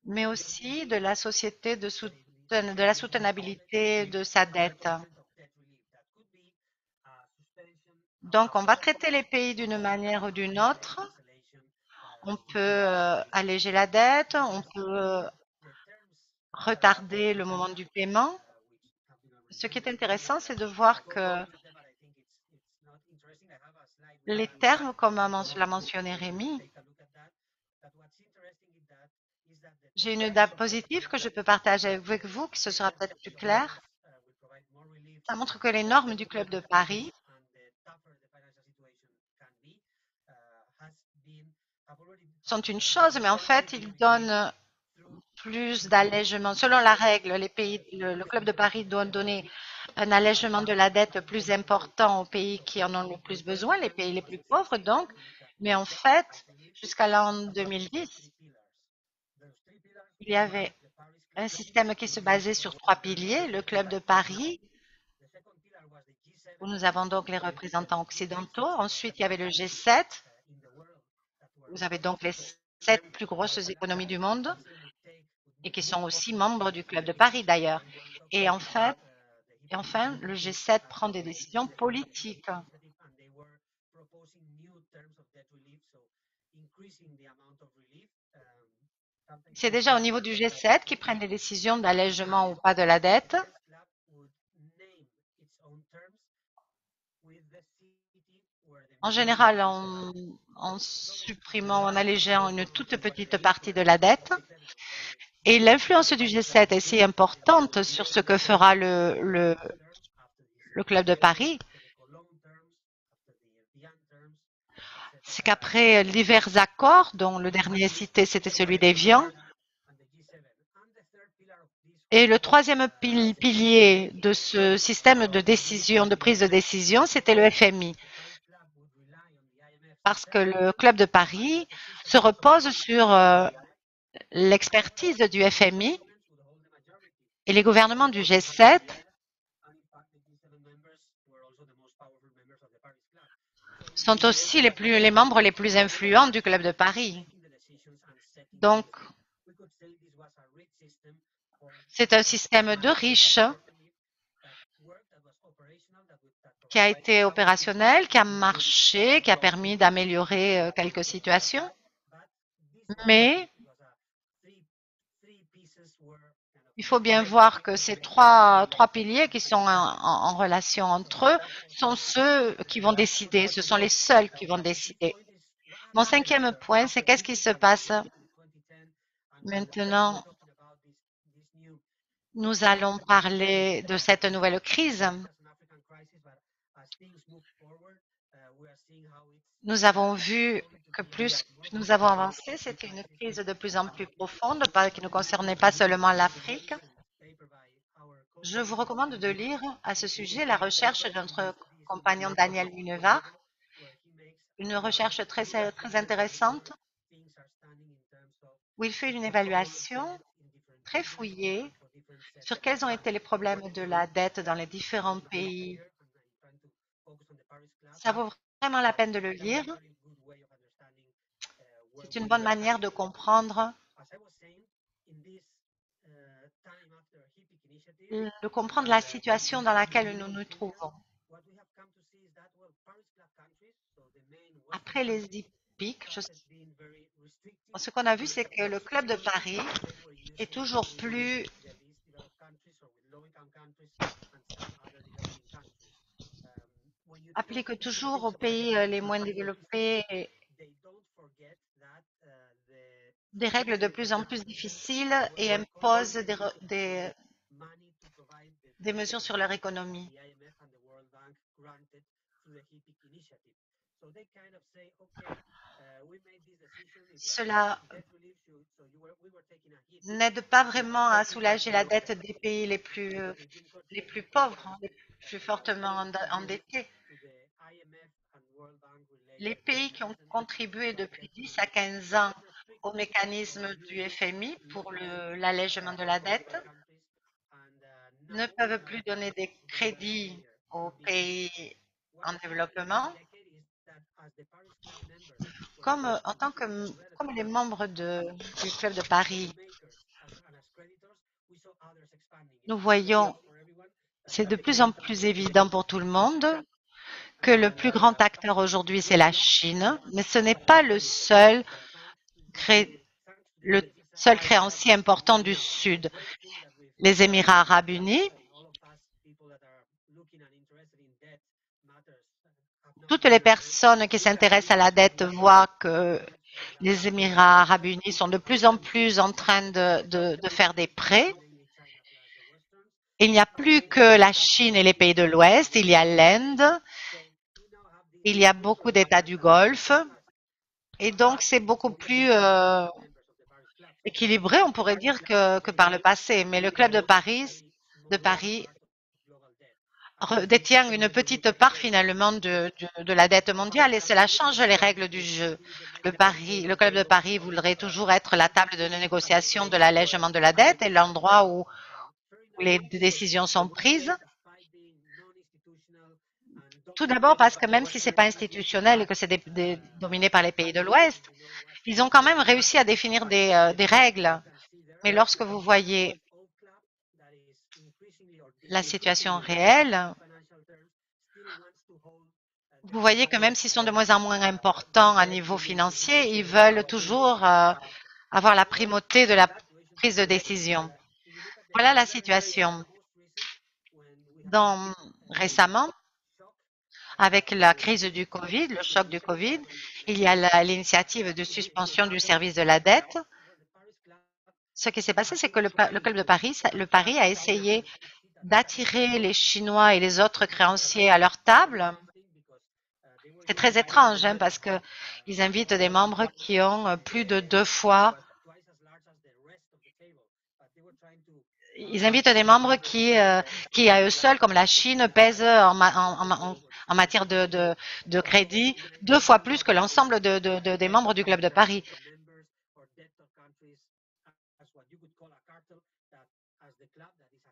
mais aussi de la société de la soutenabilité de sa dette. Donc, on va traiter les pays d'une manière ou d'une autre. On peut alléger la dette, on peut retarder le moment du paiement. Ce qui est intéressant, c'est de voir que les termes, comme l'a mentionné Rémi, j'ai une diapositive que je peux partager avec vous, que ce sera peut-être plus clair. Ça montre que les normes du Club de Paris sont une chose, mais en fait, ils donnent plus d'allègement. Selon la règle, le Club de Paris doit donner un allègement de la dette plus important aux pays qui en ont le plus besoin, les pays les plus pauvres donc. Mais en fait, jusqu'à l'an 2010, il y avait un système qui se basait sur 3 piliers. Le Club de Paris, où nous avons donc les représentants occidentaux. Ensuite, il y avait le G7. Vous avez donc les 7 plus grosses économies du monde et qui sont aussi membres du Club de Paris d'ailleurs. Et enfin, le G7 prend des décisions politiques. C'est déjà au niveau du G7 qui prennent des décisions d'allègement ou pas de la dette. En général, en supprimant, en allégeant une toute petite partie de la dette. Et l'influence du G7 est si importante sur ce que fera le Club de Paris, c'est qu'après divers accords, dont le dernier cité, c'était celui d'Évian, et le troisième pilier de ce système de décision, de prise de décision, c'était le FMI. Parce que le Club de Paris se repose sur l'expertise du FMI et les gouvernements du G7 sont aussi les membres les plus influents du Club de Paris. Donc, c'est un système de riches qui a été opérationnel, qui a marché, qui a permis d'améliorer quelques situations. Mais il faut bien voir que ces trois piliers qui sont en relation entre eux sont ceux qui vont décider. Ce sont les seuls qui vont décider. Mon cinquième point, c'est qu'est-ce qui se passe maintenant. Nous allons parler de cette nouvelle crise. Nous avons vu que plus nous avons avancé, c'était une crise de plus en plus profonde qui ne concernait pas seulement l'Afrique. Je vous recommande de lire à ce sujet la recherche de notre compagnon Daniel Lunevard, une recherche très intéressante où il fait une évaluation très fouillée sur quels ont été les problèmes de la dette dans les différents pays. Ça vaut vraiment la peine de le lire. C'est une bonne manière de comprendre la situation dans laquelle nous nous trouvons. Après les hippiques, ce qu'on a vu, c'est que le Club de Paris est toujours plus applique toujours aux pays les moins développés des règles de plus en plus difficiles et impose des mesures sur leur économie. Cela n'aide pas vraiment à soulager la dette des pays les plus pauvres, les plus fortement endettés. Les pays qui ont contribué depuis 10 à 15 ans au mécanisme du FMI pour l'allègement de la dette ne peuvent plus donner des crédits aux pays en développement. Comme les membres du Club de Paris, nous voyons, c'est de plus en plus évident pour tout le monde que le plus grand acteur aujourd'hui, c'est la Chine, mais ce n'est pas le seul créancier important du Sud. Les Émirats arabes unis, toutes les personnes qui s'intéressent à la dette voient que les Émirats arabes unis sont de plus en plus en train de faire des prêts. Il n'y a plus que la Chine et les pays de l'Ouest, il y a l'Inde, il y a beaucoup d'États du Golfe. Et donc, c'est beaucoup plus équilibré, on pourrait dire, que par le passé. Mais le Club de Paris détient une petite part finalement de la dette mondiale et cela change les règles du jeu. Le Club de Paris voudrait toujours être la table de négociation de l'allègement de la dette et l'endroit où les décisions sont prises. Tout d'abord parce que même si ce n'est pas institutionnel et que c'est dominé par les pays de l'Ouest, ils ont quand même réussi à définir des règles. Mais lorsque vous voyez la situation réelle, vous voyez que même s'ils sont de moins en moins importants à niveau financier, ils veulent toujours avoir la primauté de la prise de décision. Voilà la situation. Récemment, avec la crise du Covid, le choc du Covid, il y a l'initiative de suspension du service de la dette. Ce qui s'est passé, c'est que le Club de Paris, a essayé d'attirer les Chinois et les autres créanciers à leur table. C'est très étrange parce qu'ils invitent des membres qui ont plus de 2 fois. Ils invitent des membres qui à eux seuls, comme la Chine, pèsent en matière de crédit 2 fois plus que l'ensemble des membres du Club de Paris.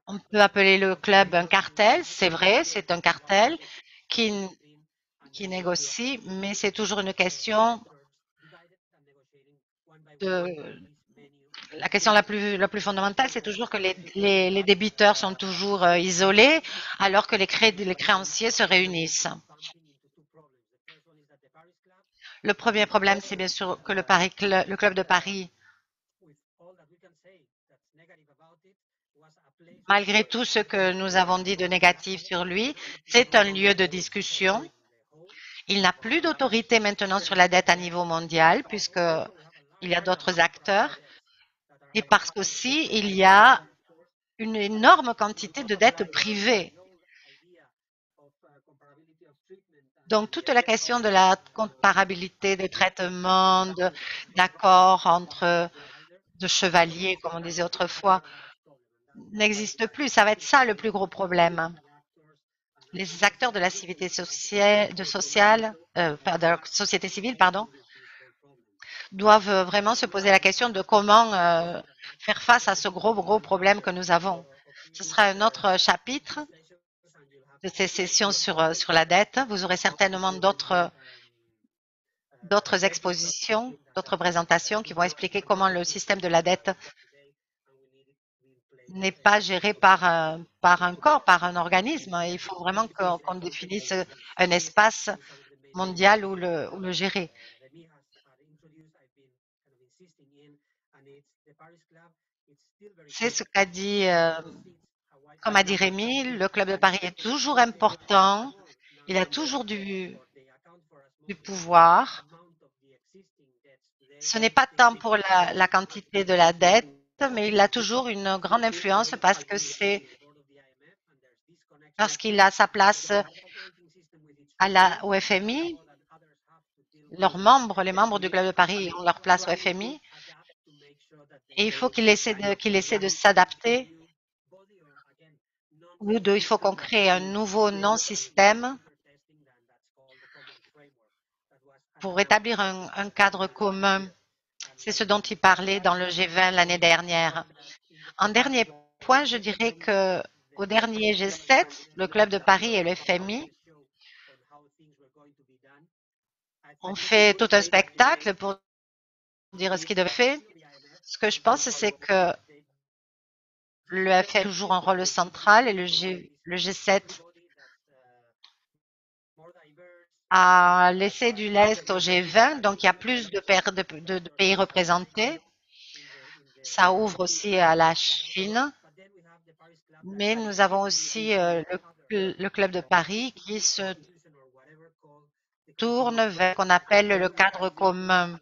On peut appeler le club un cartel, c'est vrai, c'est un cartel qui négocie, mais c'est toujours une question la question la plus fondamentale, c'est toujours que les débiteurs sont toujours isolés alors que les créanciers se réunissent. Le premier problème, c'est bien sûr que le Club de Paris, malgré tout ce que nous avons dit de négatif sur lui, c'est un lieu de discussion. Il n'a plus d'autorité maintenant sur la dette à niveau mondial puisqu'il y a d'autres acteurs et parce qu'aussi il y a une énorme quantité de dettes privées. Donc, toute la question de la comparabilité des traitements, d'accords de chevaliers, comme on disait autrefois, n'existe plus. Ça va être ça le plus gros problème. les acteurs de la société de la société civile, pardon, doivent vraiment se poser la question de comment faire face à ce gros problème que nous avons. Ce sera un autre chapitre de ces sessions sur la dette. Vous aurez certainement d'autres expositions, d'autres présentations qui vont expliquer comment le système de la dette n'est pas géré par un corps, par un organisme. Il faut vraiment qu'on définisse un espace mondial où le gérer. C'est ce qu'a dit, comme a dit Rémi, le Club de Paris est toujours important. Il a toujours du pouvoir. Ce n'est pas tant pour la quantité de la dette, mais il a toujours une grande influence parce qu'il a sa place au FMI. Les membres du Club de Paris ont leur place au FMI. Et il faut qu'il essaie de s'adapter. Il faut qu'on crée un nouveau non-système pour établir un cadre commun. C'est ce dont il parlait dans le G20 l'année dernière. En dernier point, je dirais que au dernier G7, le Club de Paris et le FMI ont fait tout un spectacle pour dire ce qu'ils devaient faire. Ce que je pense, c'est que le FMI a toujours un rôle central et le G7 a laissé du lest au G20, donc il y a plus de pays représentés. Ça ouvre aussi à la Chine. Mais nous avons aussi le Club de Paris qui se tourne vers ce qu'on appelle le cadre commun.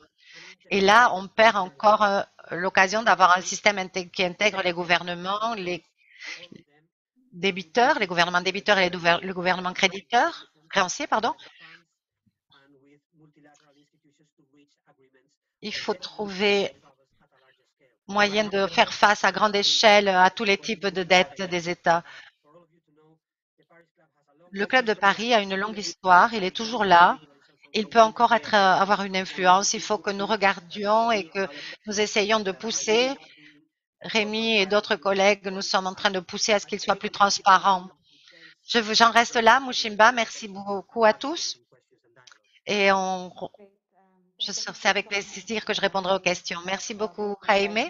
Et là, on perd encore l'occasion d'avoir un système qui intègre les gouvernements, les débiteurs, les gouvernements débiteurs et le gouvernement créancier, pardon. Il faut trouver moyen de faire face à grande échelle à tous les types de dettes des États. Le Club de Paris a une longue histoire, il est toujours là. Il peut encore avoir une influence. Il faut que nous regardions et que nous essayions de pousser. Rémi et d'autres collègues, nous sommes en train de pousser à ce qu'il soit plus transparent. J'en reste là, Mushimba. Merci beaucoup à tous. Et c'est avec plaisir que je répondrai aux questions. Merci beaucoup, Jaime.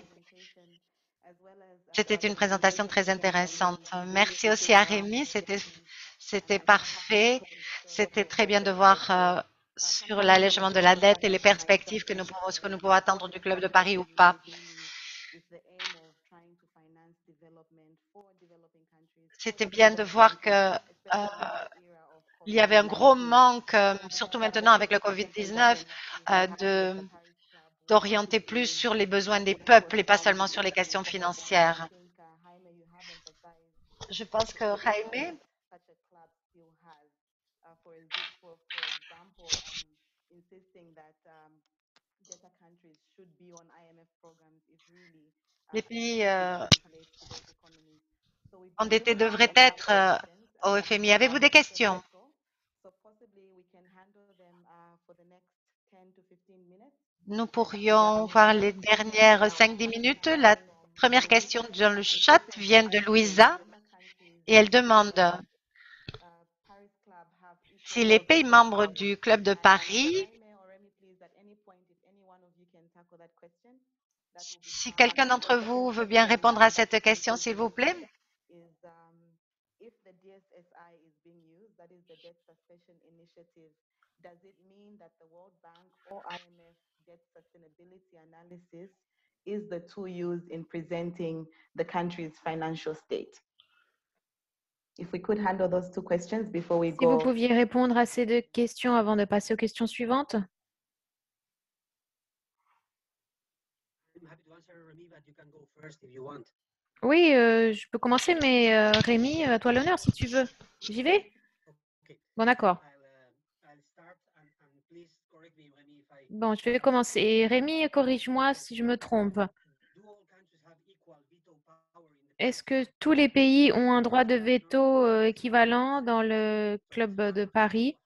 C'était une présentation très intéressante. Merci aussi à Rémi. C'était parfait. C'était très bien de voir sur l'allègement de la dette et les perspectives que nous pouvons attendre du Club de Paris ou pas. C'était bien de voir que il y avait un gros manque, surtout maintenant avec le Covid-19, d'orienter plus sur les besoins des peuples et pas seulement sur les questions financières. Je pense que Jaime les pays endettés devraient être au FMI. Avez-vous des questions? Nous pourrions voir les dernières 5-10 minutes. La première question dans le chat vient de Louisa et elle demande si les pays membres du Club de Paris, si quelqu'un d'entre vous veut bien répondre à cette question, s'il vous plaît. Does it mean that the World Bank or IMF debt sustainability analysis is the tool used in presenting the country's financial state? If we could handle those two questions before we go. Si vous pouviez répondre à ces deux questions avant de passer aux questions suivantes. Oui, je peux commencer, mais Rémi, à toi l'honneur si tu veux. J'y vais? Bon, d'accord. Bon, je vais commencer. Rémi, corrige-moi si je me trompe. est-ce que tous les pays ont un droit de veto équivalent dans le club de Paris?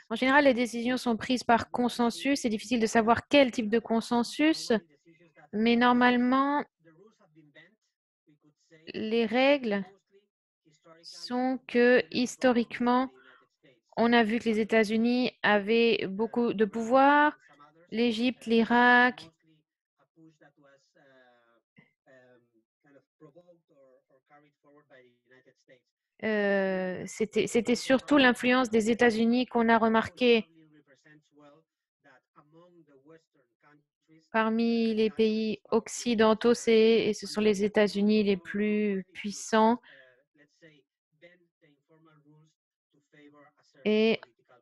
En général, les décisions sont prises par consensus. C'est difficile de savoir quel type de consensus, mais normalement, les règles sont que historiquement, on a vu que les États-Unis avaient beaucoup de pouvoir, l'Égypte, l'Irak. C'était surtout l'influence des États-Unis qu'on a remarqué parmi les pays occidentaux, et ce sont les États-Unis les plus puissants. Et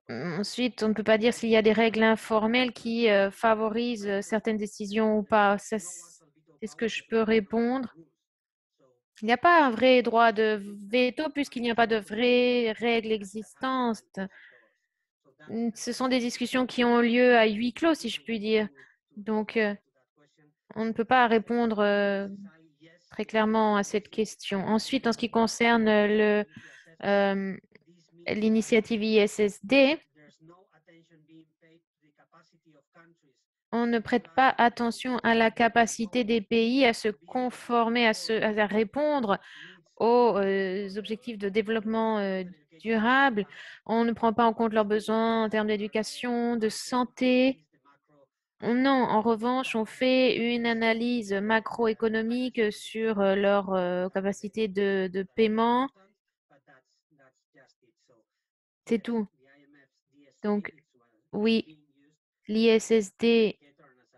ensuite, on ne peut pas dire s'il y a des règles informelles qui favorisent certaines décisions ou pas. C'est ce que je peux répondre. Il n'y a pas un vrai droit de veto puisqu'il n'y a pas de vraies règles existantes. Ce sont des discussions qui ont lieu à huis clos, si je puis dire. Donc, on ne peut pas répondre très clairement à cette question. Ensuite, en ce qui concerne l'initiative ISSD, on ne prête pas attention à la capacité des pays à se conformer, à répondre aux objectifs de développement durable. On ne prend pas en compte leurs besoins en termes d'éducation, de santé. Non, en revanche, on fait une analyse macroéconomique sur leur capacité de paiement. C'est tout. Donc, oui, l'ISSD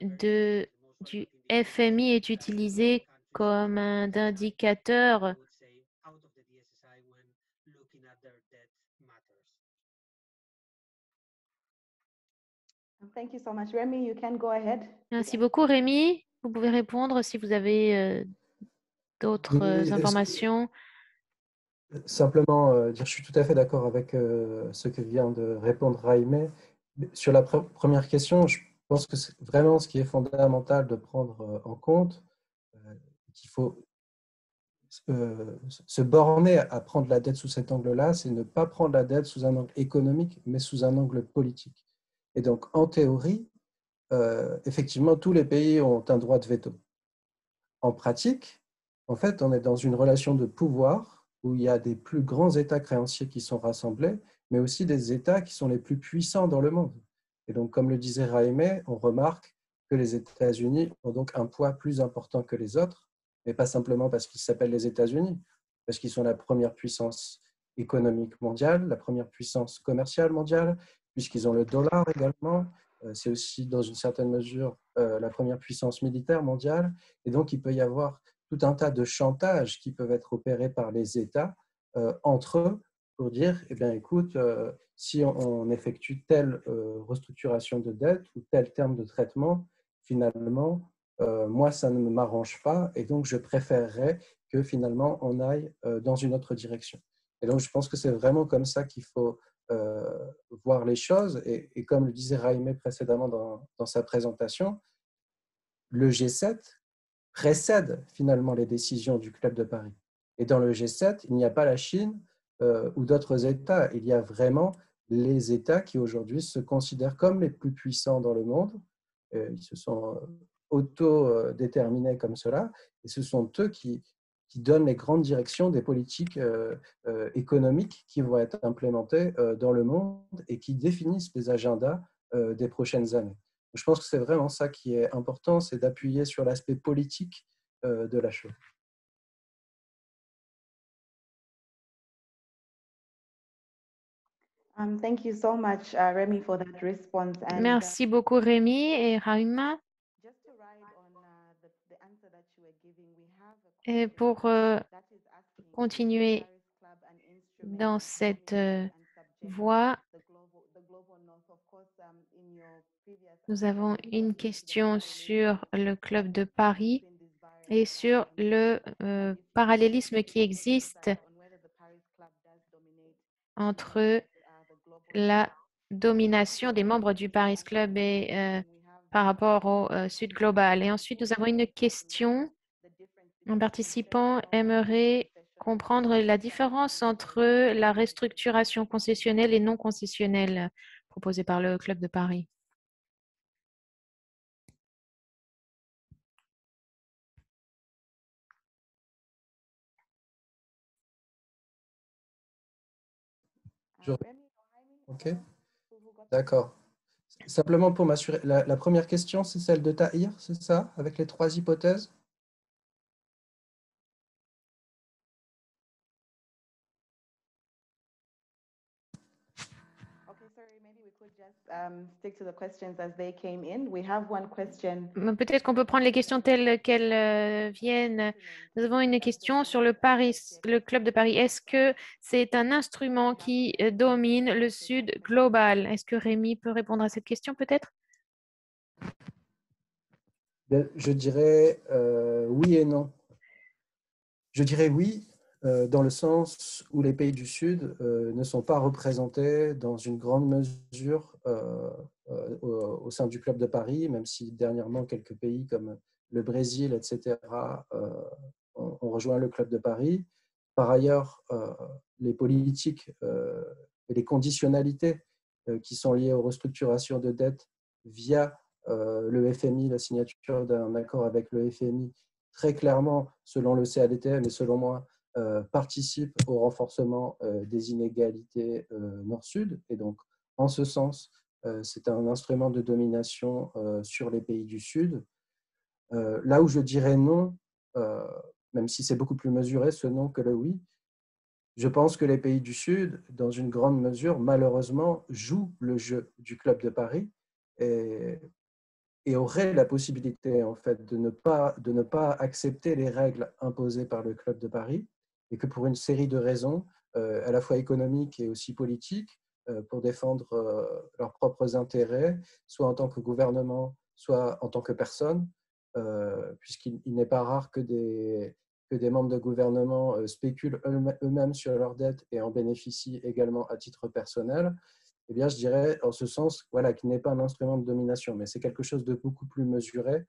du FMI est utilisé comme un indicateur. Merci beaucoup, Rémi. Vous pouvez répondre si vous avez d'autres Oui, informations. simplement dire, je suis tout à fait d'accord avec ce que vient de répondre Raimé. Sur la première question, je pense que c'est vraiment ce qui est fondamental de prendre en compte, qu'il faut se borner à prendre la dette sous cet angle-là, c'est ne pas prendre la dette sous un angle économique, mais sous un angle politique. Et donc, en théorie, effectivement, tous les pays ont un droit de veto. En pratique, en fait, on est dans une relation de pouvoir où il y a des plus grands États créanciers qui sont rassemblés, mais aussi des États qui sont les plus puissants dans le monde. Et donc, comme le disait Raimé, on remarque que les États-Unis ont donc un poids plus important que les autres, mais pas simplement parce qu'ils s'appellent les États-Unis, parce qu'ils sont la première puissance économique mondiale, la première puissance commerciale mondiale, puisqu'ils ont le dollar également. C'est aussi, dans une certaine mesure, la première puissance militaire mondiale. Et donc, il peut y avoir tout un tas de chantages qui peuvent être opérés par les États entre eux pour dire, eh bien, écoute, si on effectue telle restructuration de dette ou tel terme de traitement, finalement, moi, ça ne m'arrange pas et donc je préférerais que finalement, on aille dans une autre direction. Et donc, je pense que c'est vraiment comme ça qu'il faut voir les choses. Et comme le disait Raimé précédemment dans sa présentation, le G7 précède finalement les décisions du Club de Paris. Et dans le G7, il n'y a pas la Chine ou d'autres États. Il y a vraiment les États qui aujourd'hui se considèrent comme les plus puissants dans le monde. Ils se sont auto-déterminés comme cela. Et ce sont eux qui donnent les grandes directions des politiques économiques qui vont être implémentées dans le monde et qui définissent les agendas des prochaines années. Je pense que c'est vraiment ça qui est important, c'est d'appuyer sur l'aspect politique de la chose. Merci beaucoup, Rémi et Raima. Et pour continuer dans cette voie, nous avons une question sur le Club de Paris et sur le parallélisme qui existe entre la domination des membres du Paris Club et par rapport au Sud global. Et ensuite, nous avons une question Un participant aimerait comprendre la différence entre la restructuration concessionnelle et non concessionnelle proposée par le Club de Paris. Ok, d'accord. Simplement pour m'assurer, la première question, c'est celle de Tahir, c'est ça, avec les 3 hypothèses? Peut-être qu'on peut prendre les questions telles qu'elles viennent. Nous avons une question sur le Club de Paris. Est-ce que c'est un instrument qui domine le Sud global? Est-ce que Rémi peut répondre à cette question peut-être? Je dirais oui et non. Je dirais oui, dans le sens où les pays du Sud ne sont pas représentés dans une grande mesure au sein du Club de Paris, même si dernièrement quelques pays comme le Brésil, etc., ont rejoint le Club de Paris. Par ailleurs, les politiques et les conditionnalités qui sont liées aux restructurations de dettes via le FMI, la signature d'un accord avec le FMI, très clairement, selon le CADTM et selon moi, participe au renforcement des inégalités nord-sud. Et donc, en ce sens, c'est un instrument de domination sur les pays du Sud. Là où je dirais non, même si c'est beaucoup plus mesuré ce non que le oui, je pense que les pays du Sud, dans une grande mesure, malheureusement, jouent le jeu du Club de Paris et auraient la possibilité en fait de ne pas accepter les règles imposées par le Club de Paris, et que pour une série de raisons, à la fois économiques et aussi politiques, pour défendre leurs propres intérêts, soit en tant que gouvernement, soit en tant que personne, puisqu'il n'est pas rare que des membres de gouvernement spéculent eux-mêmes sur leurs dettes et en bénéficient également à titre personnel. Eh bien, je dirais en ce sens, voilà, qu'il n'est pas un instrument de domination, mais c'est quelque chose de beaucoup plus mesuré.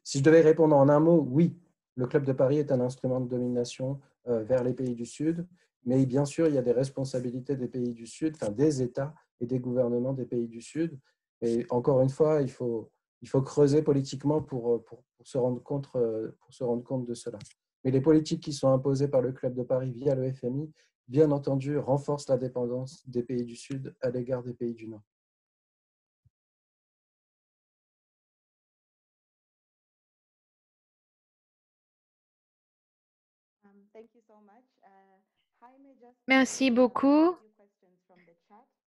Si je devais répondre en un mot, oui, le Club de Paris est un instrument de domination vers les pays du Sud, mais bien sûr, il y a des responsabilités des pays du Sud, enfin des États et des gouvernements des pays du Sud. Et encore une fois, il faut creuser politiquement pour se rendre compte de cela. Mais les politiques qui sont imposées par le Club de Paris via le FMI, bien entendu, renforcent la dépendance des pays du Sud à l'égard des pays du Nord. Merci beaucoup.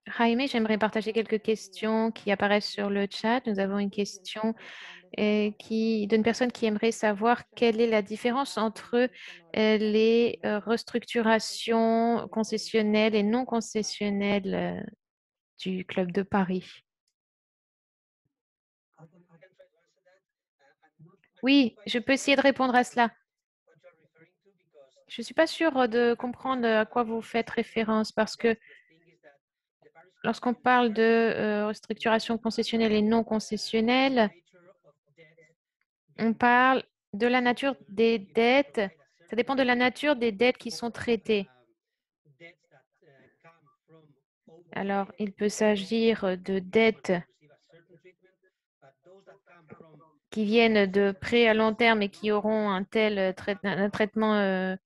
Jaime, j'aimerais partager quelques questions qui apparaissent sur le chat. Nous avons une question d'une personne qui aimerait savoir quelle est la différence entre les restructurations concessionnelles et non concessionnelles du Club de Paris. Oui, je peux essayer de répondre à cela. Je ne suis pas sûre de comprendre à quoi vous faites référence parce que lorsqu'on parle de restructuration concessionnelle et non concessionnelle, on parle de la nature des dettes. Ça dépend de la nature des dettes qui sont traitées. Alors, il peut s'agir de dettes qui viennent de prêts à long terme et qui auront un traitement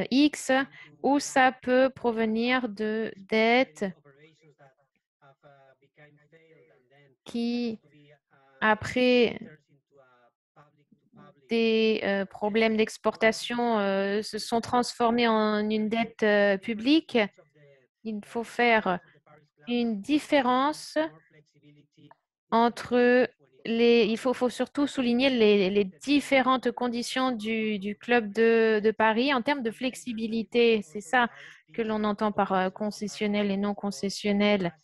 X, ou ça peut provenir de dettes qui, après des problèmes d'exportation, se sont transformées en une dette publique. Il faut faire une différence entre il faut surtout souligner les différentes conditions du Club de Paris en termes de flexibilité. C'est ça que l'on entend par concessionnel et non concessionnel.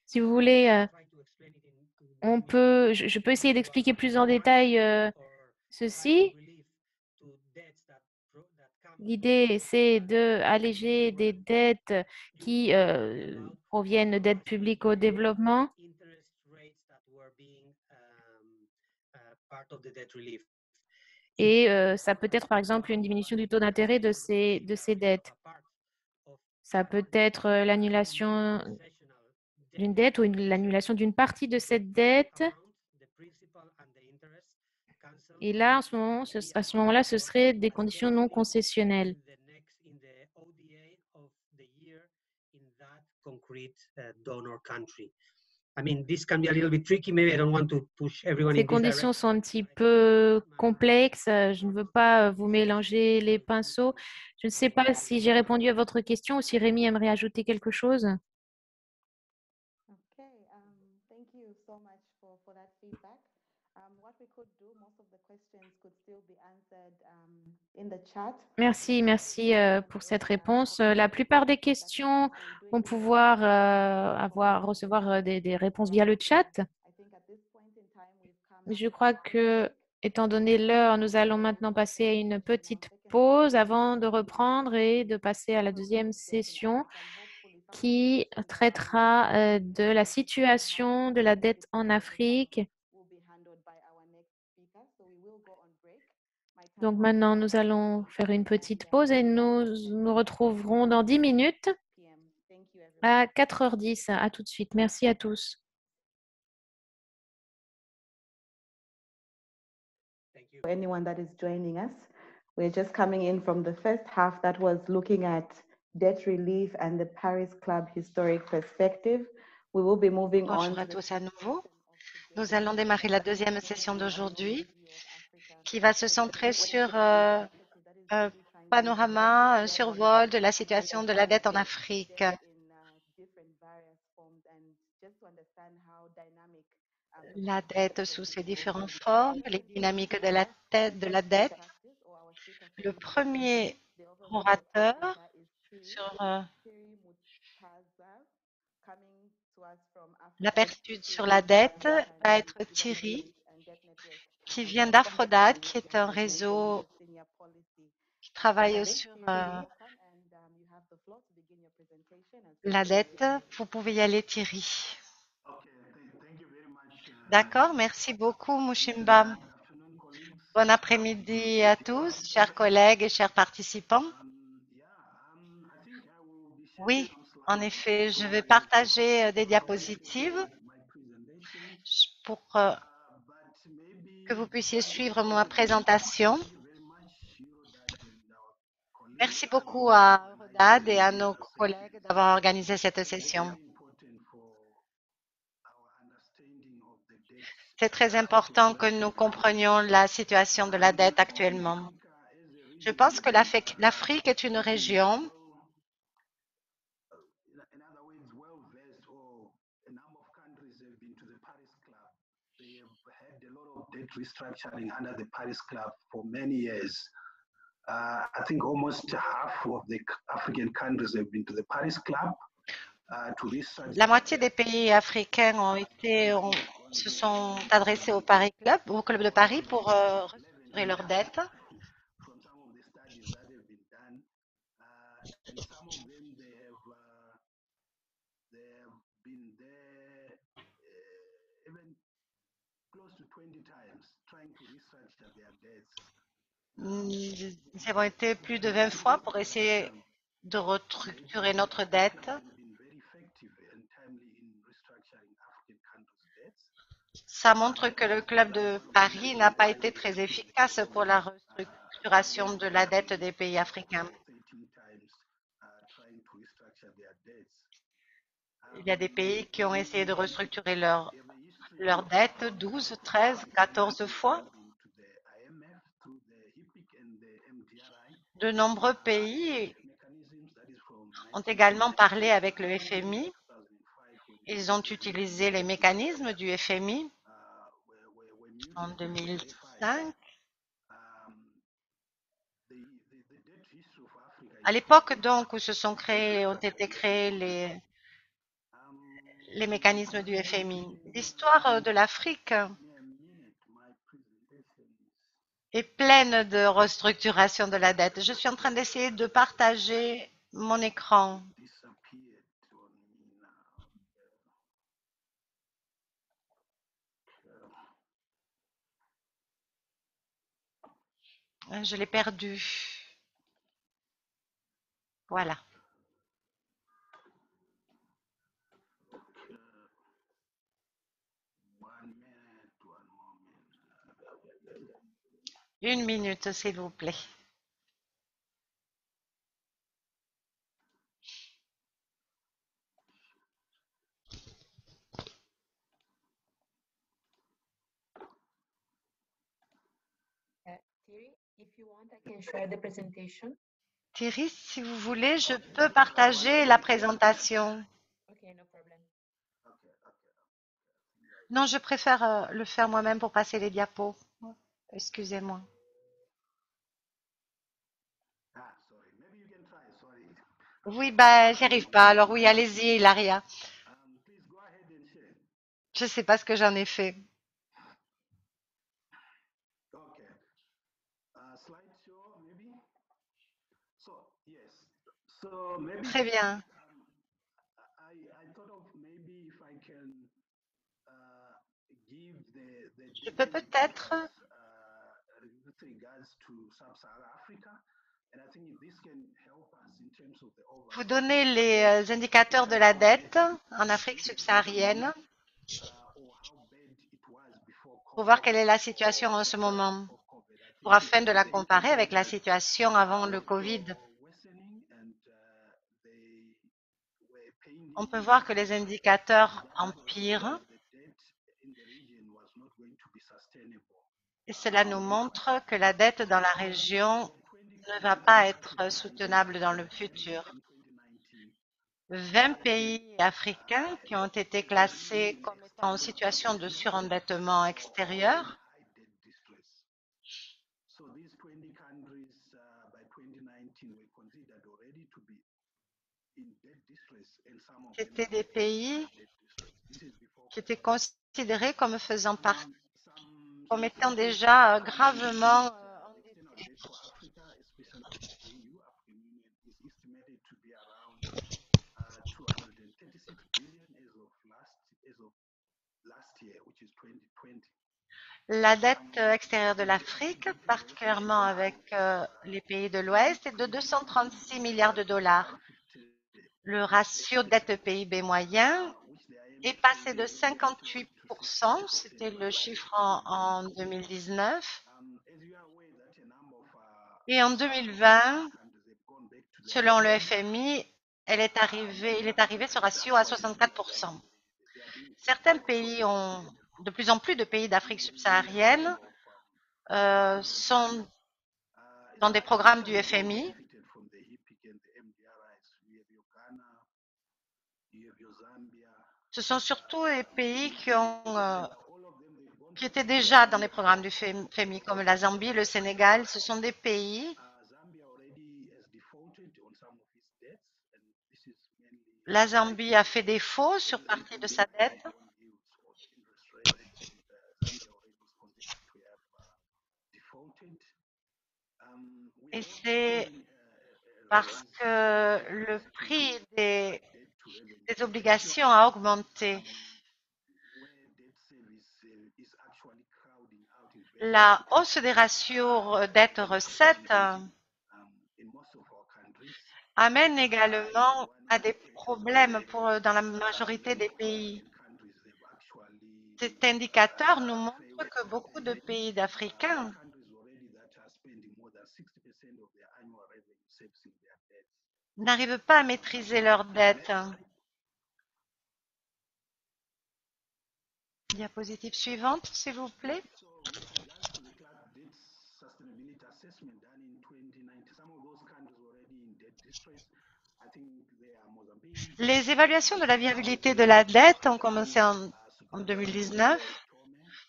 Si vous voulez, je peux essayer d'expliquer plus en détail ceci. L'idée, c'est d'alléger des dettes qui proviennent d'aide publique au développement Et ça peut être, par exemple, une diminution du taux d'intérêt de ces dettes. Ça peut être l'annulation d'une dette ou l'annulation d'une partie de cette dette. Et là, à ce moment-là, ce serait des conditions non concessionnelles. Ces conditions sont un petit peu complexes. Je ne veux pas vous mélanger les pinceaux. Je ne sais pas si j'ai répondu à votre question ou si Rémi aimerait ajouter quelque chose. Merci, merci pour cette réponse. La plupart des questions vont pouvoir recevoir des réponses via le chat. Je crois que, étant donné l'heure, nous allons maintenant passer à une petite pause avant de reprendre et de passer à la deuxième session qui traitera de la situation de la dette en Afrique. Donc maintenant, nous allons faire une petite pause et nous nous retrouverons dans 10 minutes à 4h10. À tout de suite. Merci à tous. For anyone that is joining us, we're just coming in from the first half that was looking at debt relief and the Paris Club historic perspective. We will be moving on. Bonjour à tous à nouveau. Nous allons démarrer la deuxième session d'aujourd'hui qui va se centrer sur un panorama, un survol de la situation de la dette en Afrique. La dette sous ses différentes formes, les dynamiques de la dette. Le premier orateur sur l'aperçu sur la dette va être Thierry, qui vient d'Aphrodate, qui est un réseau qui travaille sur la dette. Vous pouvez y aller, Thierry. D'accord, merci beaucoup, Mushimba. Bon après-midi à tous, chers collègues et chers participants. Oui, en effet, je vais partager des diapositives pour que vous puissiez suivre ma présentation. Merci beaucoup à Eurodad et à nos collègues d'avoir organisé cette session. C'est très important que nous comprenions la situation de la dette actuellement. Je pense que l'Afrique est une région debt restructuring under the Paris Club for many years. I think almost half of the African countries have been to the Paris Club. La moitié des pays africains se sont adressés au Paris Club, au Club de Paris pour restructurer leurs dettes. Nous avons été plus de 20 fois pour essayer de restructurer notre dette. Ça montre que le Club de Paris n'a pas été très efficace pour la restructuration de la dette des pays africains. Il y a des pays qui ont essayé de restructurer leur dette 12, 13, 14 fois. De nombreux pays ont également parlé avec le FMI. Ils ont utilisé les mécanismes du FMI en 2005. À l'époque donc où ont été créés les mécanismes du FMI. L'histoire de l'Afrique est pleine de restructuration de la dette. Je suis en train d'essayer de partager mon écran. Je l'ai perdu. Voilà. Une minute, s'il vous plaît. Thierry, si vous voulez, je peux partager la présentation. Non, je préfère le faire moi-même pour passer les diapos. Excusez-moi. Oui, bah, j'y arrive pas. Alors oui, allez-y, Hilaria. Je sais pas ce que j'en ai fait. Très bien. Je peux peut-être vous donner les indicateurs de la dette en Afrique subsaharienne pour voir quelle est la situation en ce moment, afin de la comparer avec la situation avant le Covid. On peut voir que les indicateurs empirent et cela nous montre que la dette dans la région ne va pas être soutenable dans le futur. 20 pays africains qui ont été classés comme étant en situation de surendettement extérieur. C'était des pays qui étaient considérés comme faisant partie, comme étant déjà gravement endettés. La dette extérieure de l'Afrique, particulièrement avec les pays de l'Ouest, est de 236 milliards de dollars. Le ratio dette-PIB moyen est passé de 58%, c'était le chiffre en 2019, et en 2020, selon le FMI, il est arrivé ce ratio à 64%. Certains pays de plus en plus de pays d'Afrique subsaharienne sont dans des programmes du FMI. Ce sont surtout les pays qui étaient déjà dans les programmes du FMI, comme la Zambie, le Sénégal. Ce sont des pays. La Zambie a fait défaut sur partie de sa dette. Et c'est parce que le prix des obligations a augmenté. La hausse des ratios dette-recette amène également à des problèmes dans la majorité des pays. Cet indicateur nous montre que beaucoup de pays d'Africains n'arrivent pas à maîtriser leurs dettes. Diapositive suivante, s'il vous plaît. Les évaluations de la viabilité de la dette ont commencé en 2019.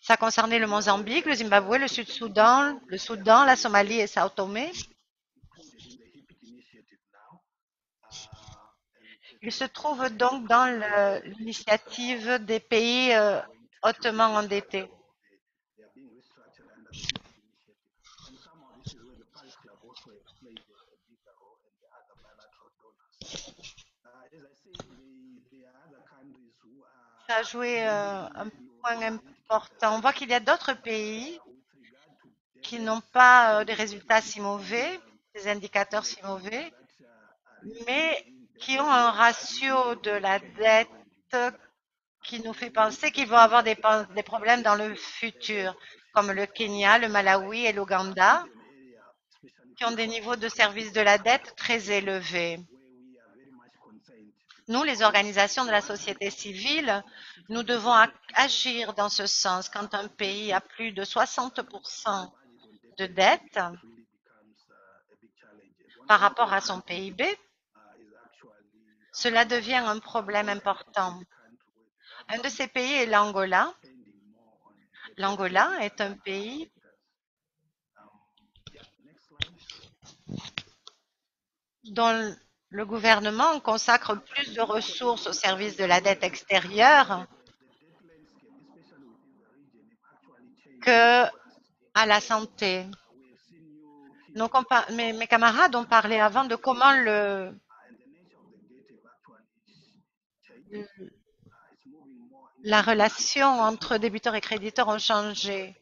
Ça concernait le Mozambique, le Zimbabwe, le Sud-Soudan, le Soudan, la Somalie et Sao Tomé. Il se trouve donc dans l'initiative des pays hautement endettés. Ça a joué un point important. On voit qu'il y a d'autres pays qui n'ont pas des résultats si mauvais, des indicateurs si mauvais, mais qui ont un ratio de la dette qui nous fait penser qu'ils vont avoir des problèmes dans le futur, comme le Kenya, le Malawi et l'Ouganda, qui ont des niveaux de service de la dette très élevés. Nous, les organisations de la société civile, nous devons agir dans ce sens. Quand un pays a plus de 60% de dette par rapport à son PIB, cela devient un problème important. Un de ces pays est l'Angola. L'Angola est un pays dont le gouvernement consacre plus de ressources au service de la dette extérieure que à la santé. Mes camarades ont parlé avant de comment la relation entre débiteurs et créditeurs ont changé.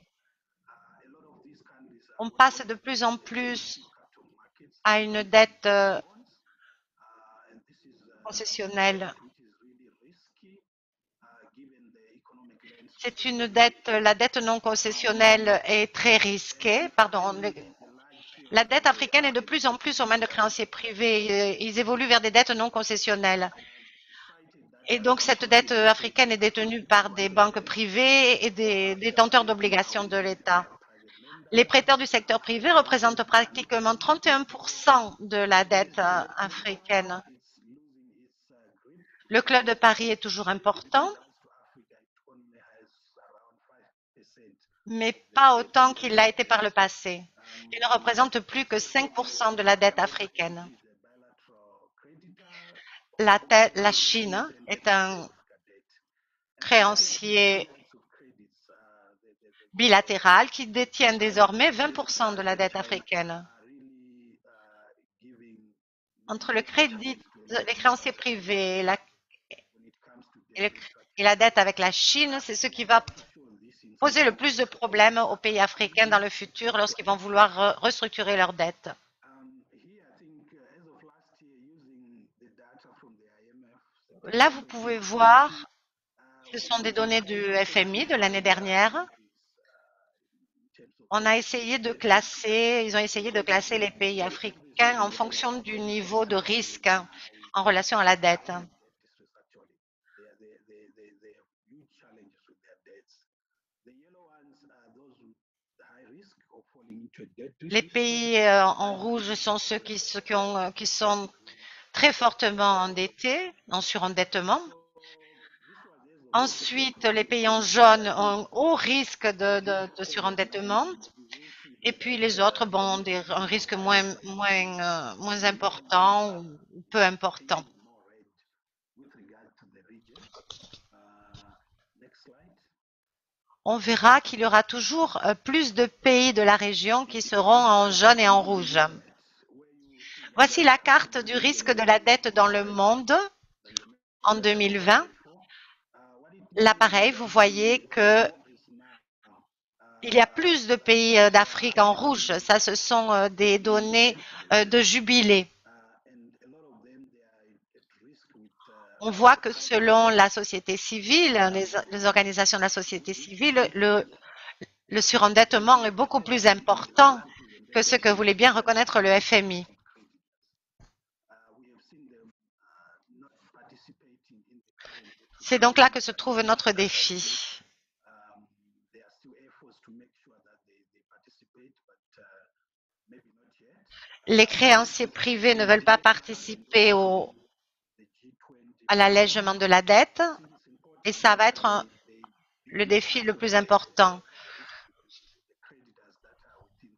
On passe de plus en plus à une dette concessionnelle. C'est une dette, la dette non concessionnelle est très risquée. La dette africaine est de plus en plus aux mains de créanciers privés. Ils évoluent vers des dettes non concessionnelles. Et donc, cette dette africaine est détenue par des banques privées et des détenteurs d'obligations de l'État. Les prêteurs du secteur privé représentent pratiquement 31% de la dette africaine. Le Club de Paris est toujours important, mais pas autant qu'il l'a été par le passé. Il ne représente plus que 5% de la dette africaine. La Chine est un créancier bilatéral qui détient désormais 20% de la dette africaine. Entre les créanciers privés et la dette avec la Chine, c'est ce qui va poser le plus de problèmes aux pays africains dans le futur lorsqu'ils vont vouloir restructurer leurs dettes. Là, vous pouvez voir, ce sont des données du FMI de l'année dernière. Ils ont essayé de classer les pays africains en fonction du niveau de risque en relation à la dette. Les pays en rouge sont ceux qui sont très fortement endettés, en surendettement. Ensuite, les pays en jaune ont un haut risque de surendettement. Et puis les autres, ont un risque moins important ou peu important. On verra qu'il y aura toujours plus de pays de la région qui seront en jaune et en rouge. Voici la carte du risque de la dette dans le monde en 2020. Là, pareil, vous voyez que il y a plus de pays d'Afrique en rouge. Ça, ce sont des données de jubilé. On voit que selon la société civile, les organisations de la société civile, le surendettement est beaucoup plus important que ce que voulait bien reconnaître le FMI. C'est donc là que se trouve notre défi. Les créanciers privés ne veulent pas participer à l'allègement de la dette et ça va être le défi le plus important.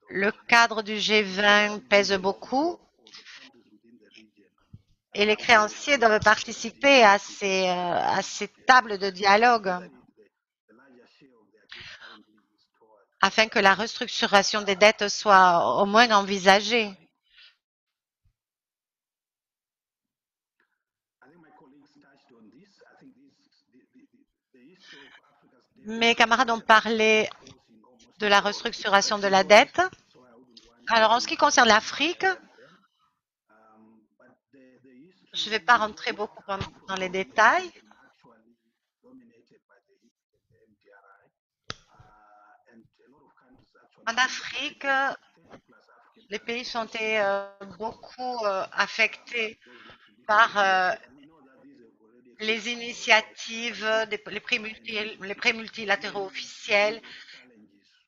Le cadre du G20 pèse beaucoup et les créanciers doivent participer à ces tables de dialogue afin que la restructuration des dettes soit au moins envisagée. Mes camarades ont parlé de la restructuration de la dette. Alors, en ce qui concerne l'Afrique, je ne vais pas rentrer beaucoup dans les détails. En Afrique, les pays sont été beaucoup affectés par les initiatives, les prêts multilatéraux officiels,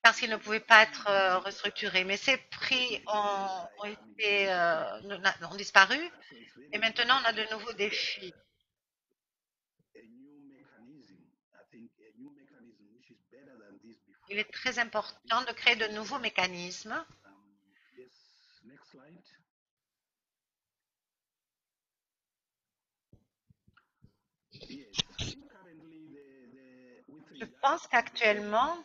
parce qu'ils ne pouvaient pas être restructurés. Mais ces prix ont disparu et maintenant on a de nouveaux défis. Il est très important de créer de nouveaux mécanismes. Je pense qu'actuellement,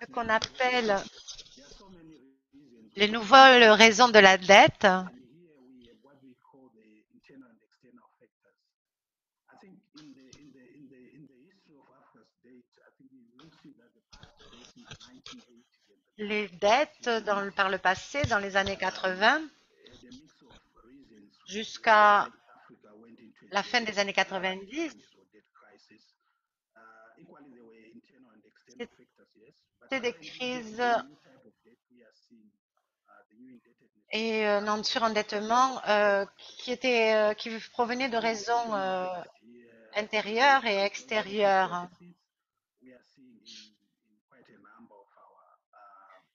ce qu'on appelle les nouvelles raisons de la dette, les dettes par le passé, dans les années 80, jusqu'à la fin des années 90, c'était des crises et un surendettement qui provenaient de raisons intérieures et extérieures.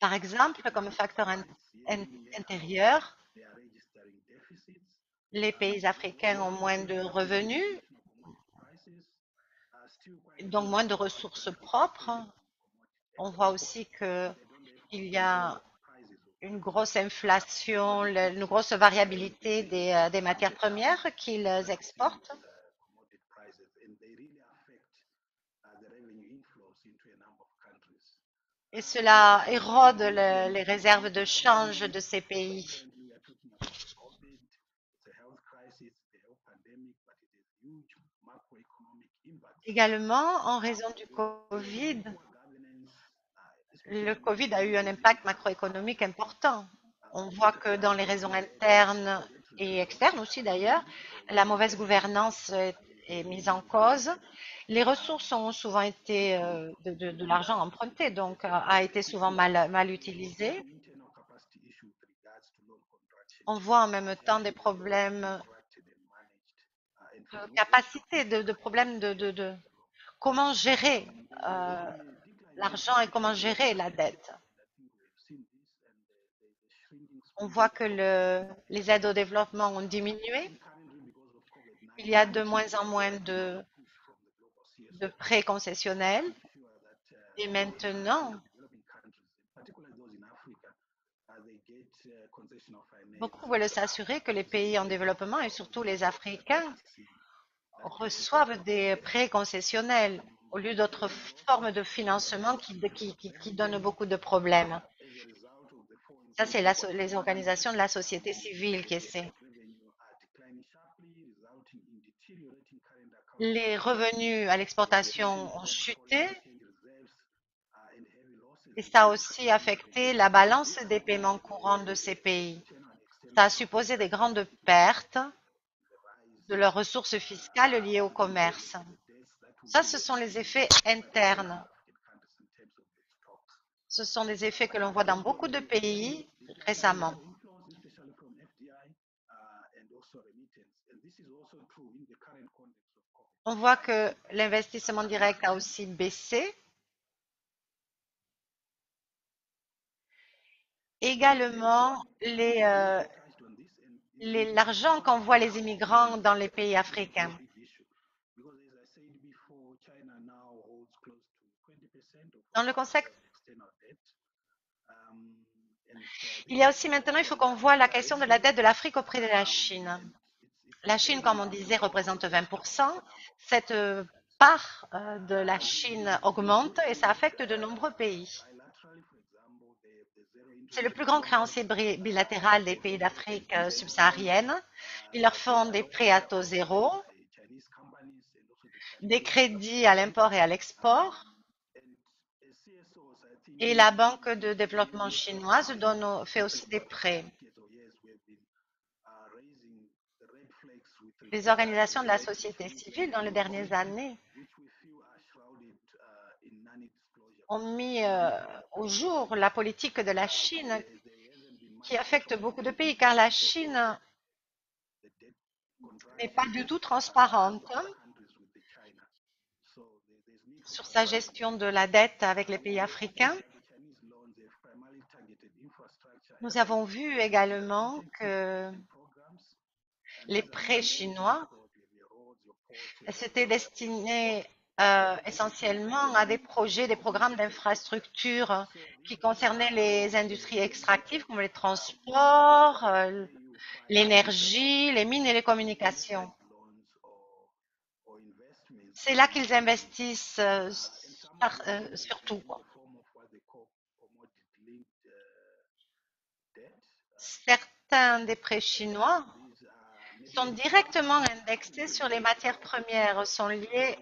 Par exemple, comme facteur intérieur, les pays africains ont moins de revenus, donc moins de ressources propres. On voit aussi qu'il y a une grosse inflation, une grosse variabilité des matières premières qu'ils exportent. Et cela érode les réserves de change de ces pays. Également, en raison du Covid, le Covid a eu un impact macroéconomique important. On voit que dans les raisons internes et externes aussi d'ailleurs, la mauvaise gouvernance est mise en cause. Les ressources ont souvent été de l'argent emprunté, donc a été souvent mal utilisé. On voit en même temps des problèmes de capacité, de problèmes de comment gérer l'argent et comment gérer la dette. On voit que les aides au développement ont diminué. Il y a de moins en moins de prêts concessionnels. Et maintenant, beaucoup veulent s'assurer que les pays en développement et surtout les Africains reçoivent des prêts concessionnels au lieu d'autres formes de financement qui donnent beaucoup de problèmes. Ça, c'est les organisations de la société civile qui essaient. Les revenus à l'exportation ont chuté et ça a aussi affecté la balance des paiements courants de ces pays. Ça a supposé des grandes pertes de leurs ressources fiscales liées au commerce. Ça, ce sont les effets internes. Ce sont des effets que l'on voit dans beaucoup de pays récemment. On voit que l'investissement direct a aussi baissé. Également, l'argent qu'envoient les immigrants dans les pays africains. Dans le concept, il y a aussi maintenant, il faut qu'on voit la question de la dette de l'Afrique auprès de la Chine. La Chine, comme on disait, représente 20%. Cette part de la Chine augmente et ça affecte de nombreux pays. C'est le plus grand créancier bilatéral des pays d'Afrique subsaharienne. Ils leur font des prêts à taux zéro, des crédits à l'import et à l'export. Et la Banque de développement chinoise fait aussi des prêts. Les organisations de la société civile dans les dernières années ont mis au jour la politique de la Chine qui affecte beaucoup de pays, car la Chine n'est pas du tout transparente sur sa gestion de la dette avec les pays africains. Nous avons vu également que les prêts chinois s'étaient destinés essentiellement à des projets, des programmes d'infrastructure qui concernaient les industries extractives comme les transports, l'énergie, les mines et les communications. C'est là qu'ils investissent surtout. Certains des prêts chinois sont directement indexés sur les matières premières, sont liés,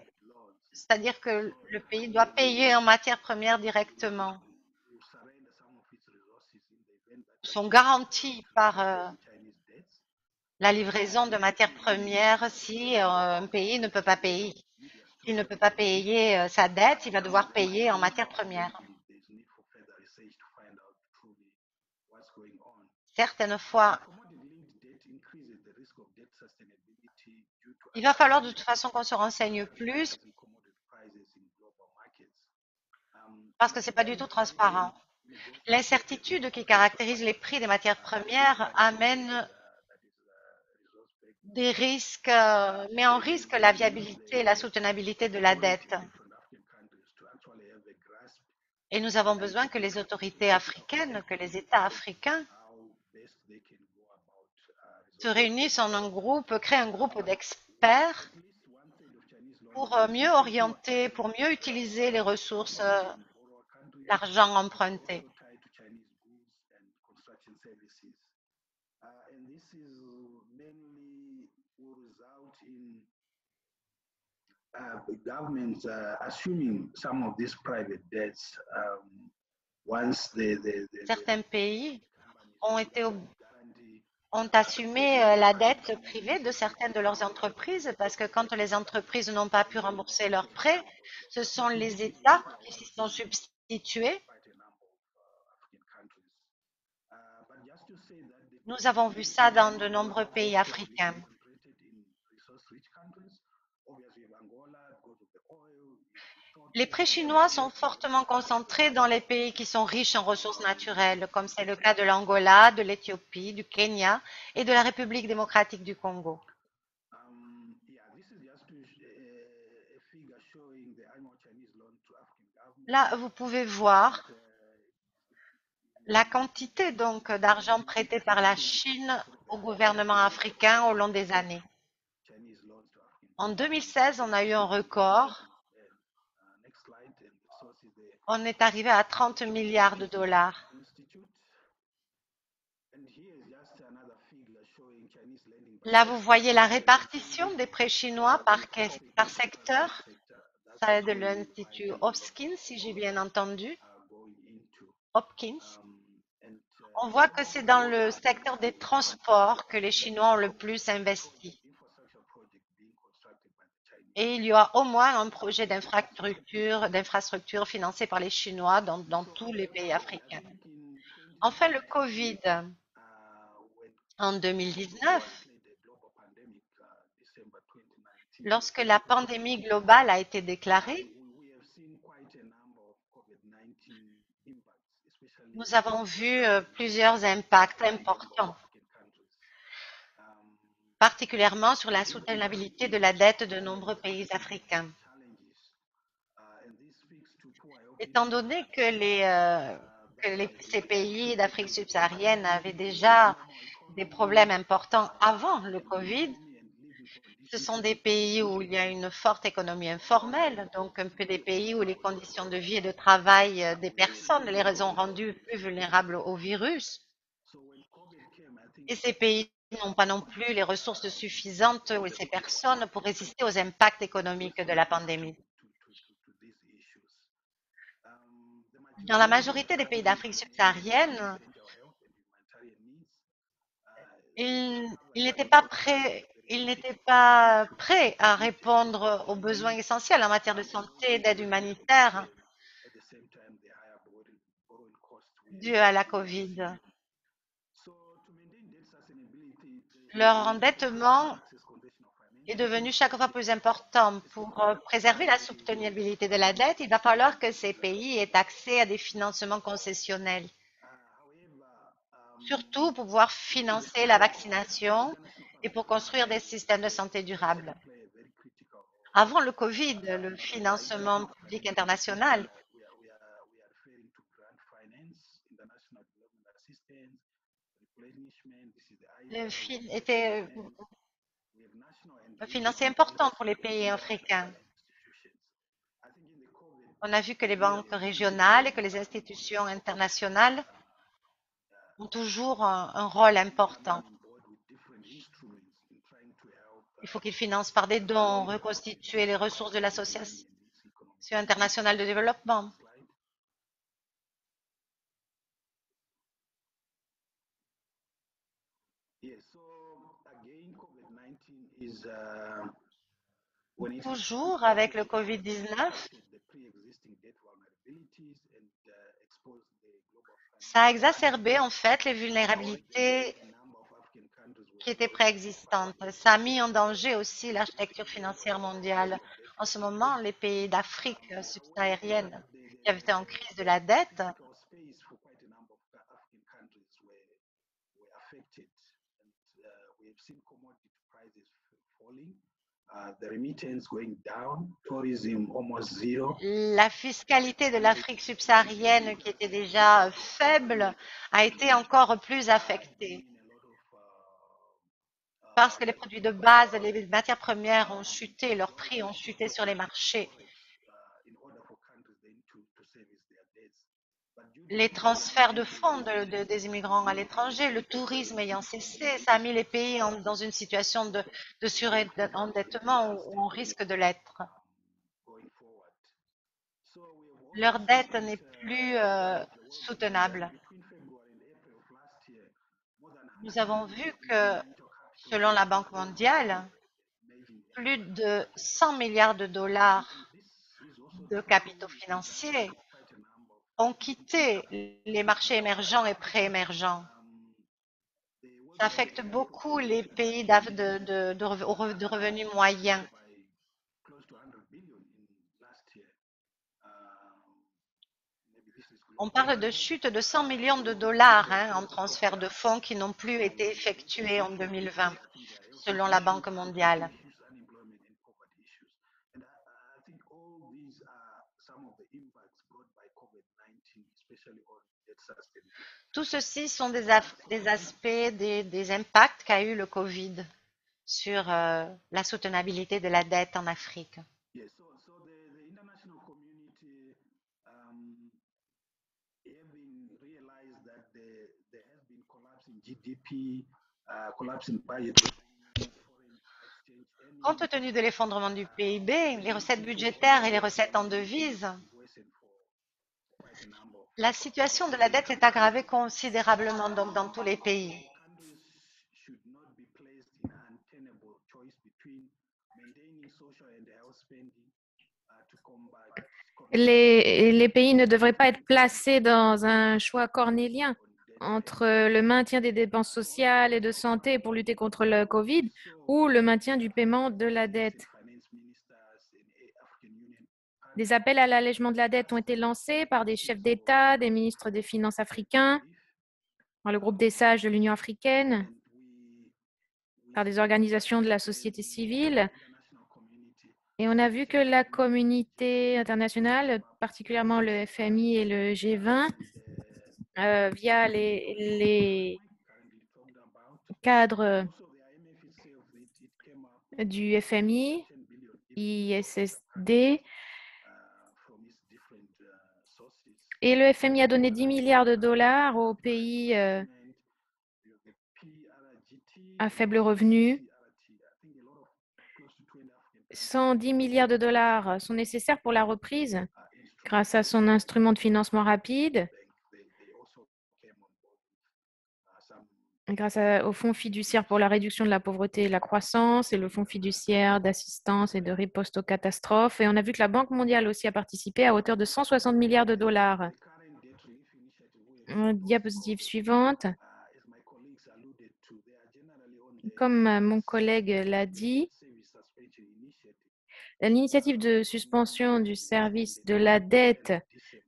c'est-à-dire que le pays doit payer en matières premières directement, sont garantis par la livraison de matières premières si un pays ne peut pas payer. S'il ne peut pas payer sa dette, il va devoir payer en matières premières. Certaines fois, il va falloir de toute façon qu'on se renseigne plus parce que ce n'est pas du tout transparent. L'incertitude qui caractérise les prix des matières premières amène des risques, met en risque la viabilité et la soutenabilité de la dette. Et nous avons besoin que les autorités africaines, que les États africains se réunissent en un groupe, créent un groupe d'experts pour mieux orienter, pour mieux utiliser les ressources, l'argent emprunté. Certains pays ont assumé la dette privée de certaines de leurs entreprises parce que quand les entreprises n'ont pas pu rembourser leurs prêts, ce sont les États qui s'y sont substitués. Nous avons vu ça dans de nombreux pays africains. Les prêts chinois sont fortement concentrés dans les pays qui sont riches en ressources naturelles, comme c'est le cas de l'Angola, de l'Éthiopie, du Kenya et de la République démocratique du Congo. Là, vous pouvez voir la quantité donc d'argent prêté par la Chine au gouvernement africain au long des années. En 2016, on a eu un record. On est arrivé à 30 milliards de dollars. Là, vous voyez la répartition des prêts chinois par secteur. Ça est de l'Institut Hopkins, si j'ai bien entendu. Hopkins. On voit que c'est dans le secteur des transports que les Chinois ont le plus investi. Et il y a au moins un projet d'infrastructure financé par les Chinois dans tous les pays africains. Enfin, le Covid en 2019, lorsque la pandémie globale a été déclarée, nous avons vu plusieurs impacts importants, particulièrement sur la soutenabilité de la dette de nombreux pays africains. Étant donné que ces pays d'Afrique subsaharienne avaient déjà des problèmes importants avant le Covid, ce sont des pays où il y a une forte économie informelle, donc un peu des pays où les conditions de vie et de travail des personnes les ont rendus plus vulnérables au virus. Et ces pays n'ont pas non plus les ressources suffisantes ou ces personnes pour résister aux impacts économiques de la pandémie. Dans la majorité des pays d'Afrique subsaharienne, ils n'étaient pas prêts. Ils n'étaient pas prêts à répondre aux besoins essentiels en matière de santé et d'aide humanitaire dû à la Covid. Leur endettement est devenu chaque fois plus important. Pour préserver la soutenabilité de la dette, il va falloir que ces pays aient accès à des financements concessionnels, surtout pour pouvoir financer la vaccination et pour construire des systèmes de santé durables. Avant le Covid, le financement public international était un financier important pour les pays africains. On a vu que les banques régionales et que les institutions internationales ont toujours un rôle important. Il faut qu'ils financent par des dons, reconstituer les ressources de l'Association internationale de développement. Toujours avec le Covid-19, ça a exacerbé en fait les vulnérabilités qui étaient préexistantes. Ça a mis en danger aussi l'architecture financière mondiale. En ce moment, les pays d'Afrique subsaharienne qui avaient été en crise de la dette la fiscalité de l'Afrique subsaharienne, qui était déjà faible, a été encore plus affectée parce que les produits de base, les matières premières ont chuté, leurs prix ont chuté sur les marchés. Les transferts de fonds des immigrants à l'étranger, le tourisme ayant cessé, ça a mis les pays dans une situation de surendettement où on risque de l'être. Leur dette n'est plus soutenable. Nous avons vu que, selon la Banque mondiale, plus de 100 milliards de dollars de capitaux financiers ont quitté les marchés émergents et préémergents. Ça affecte beaucoup les pays de revenus moyens. On parle de chute de 100 millions de dollars en transfert de fonds qui n'ont plus été effectués en 2020, selon la Banque mondiale. Tout ceci sont des aspects, des impacts qu'a eu le Covid sur la soutenabilité de la dette en Afrique. Compte tenu de l'effondrement du PIB, les recettes budgétaires et les recettes en devises, la situation de la dette s'est aggravée considérablement donc, dans tous les pays. Les pays ne devraient pas être placés dans un choix cornélien entre le maintien des dépenses sociales et de santé pour lutter contre le Covid ou le maintien du paiement de la dette. Des appels à l'allègement de la dette ont été lancés par des chefs d'État, des ministres des Finances africains, par le groupe des sages de l'Union africaine, par des organisations de la société civile. Et on a vu que la communauté internationale, particulièrement le FMI et le G20, via les cadres du FMI, ISSD, et le FMI a donné 10 milliards de dollars aux pays à faible revenu. 110 milliards de dollars sont nécessaires pour la reprise grâce à son instrument de financement rapide, grâce au Fonds fiduciaire pour la réduction de la pauvreté et la croissance et le Fonds fiduciaire d'assistance et de riposte aux catastrophes. Et on a vu que la Banque mondiale aussi a participé à hauteur de 160 milliards de dollars. Diapositive suivante. Comme mon collègue l'a dit, l'initiative de suspension du service de la dette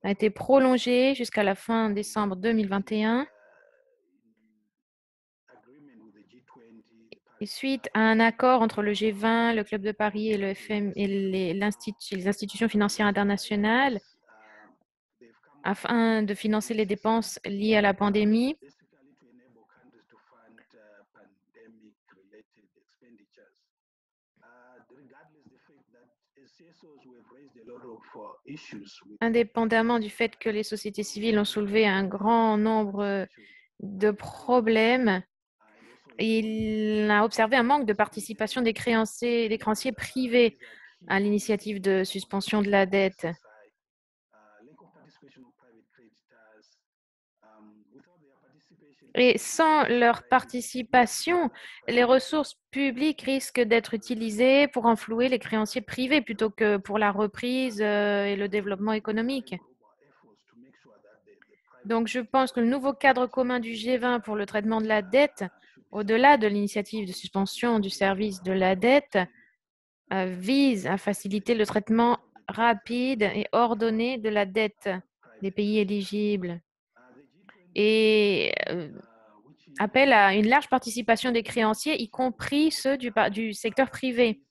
a été prolongée jusqu'à la fin décembre 2021. Et suite à un accord entre le G20, le Club de Paris et le FM et les institutions financières internationales afin de financer les dépenses liées à la pandémie, indépendamment du fait que les sociétés civiles ont soulevé un grand nombre de problèmes, il a observé un manque de participation des créanciers privés à l'initiative de suspension de la dette. Et sans leur participation, les ressources publiques risquent d'être utilisées pour enflouer les créanciers privés plutôt que pour la reprise et le développement économique. Donc, je pense que le nouveau cadre commun du G20 pour le traitement de la dette, au-delà de l'initiative de suspension du service de la dette, vise à faciliter le traitement rapide et ordonné de la dette des pays éligibles et appelle à une large participation des créanciers, y compris ceux du secteur privé.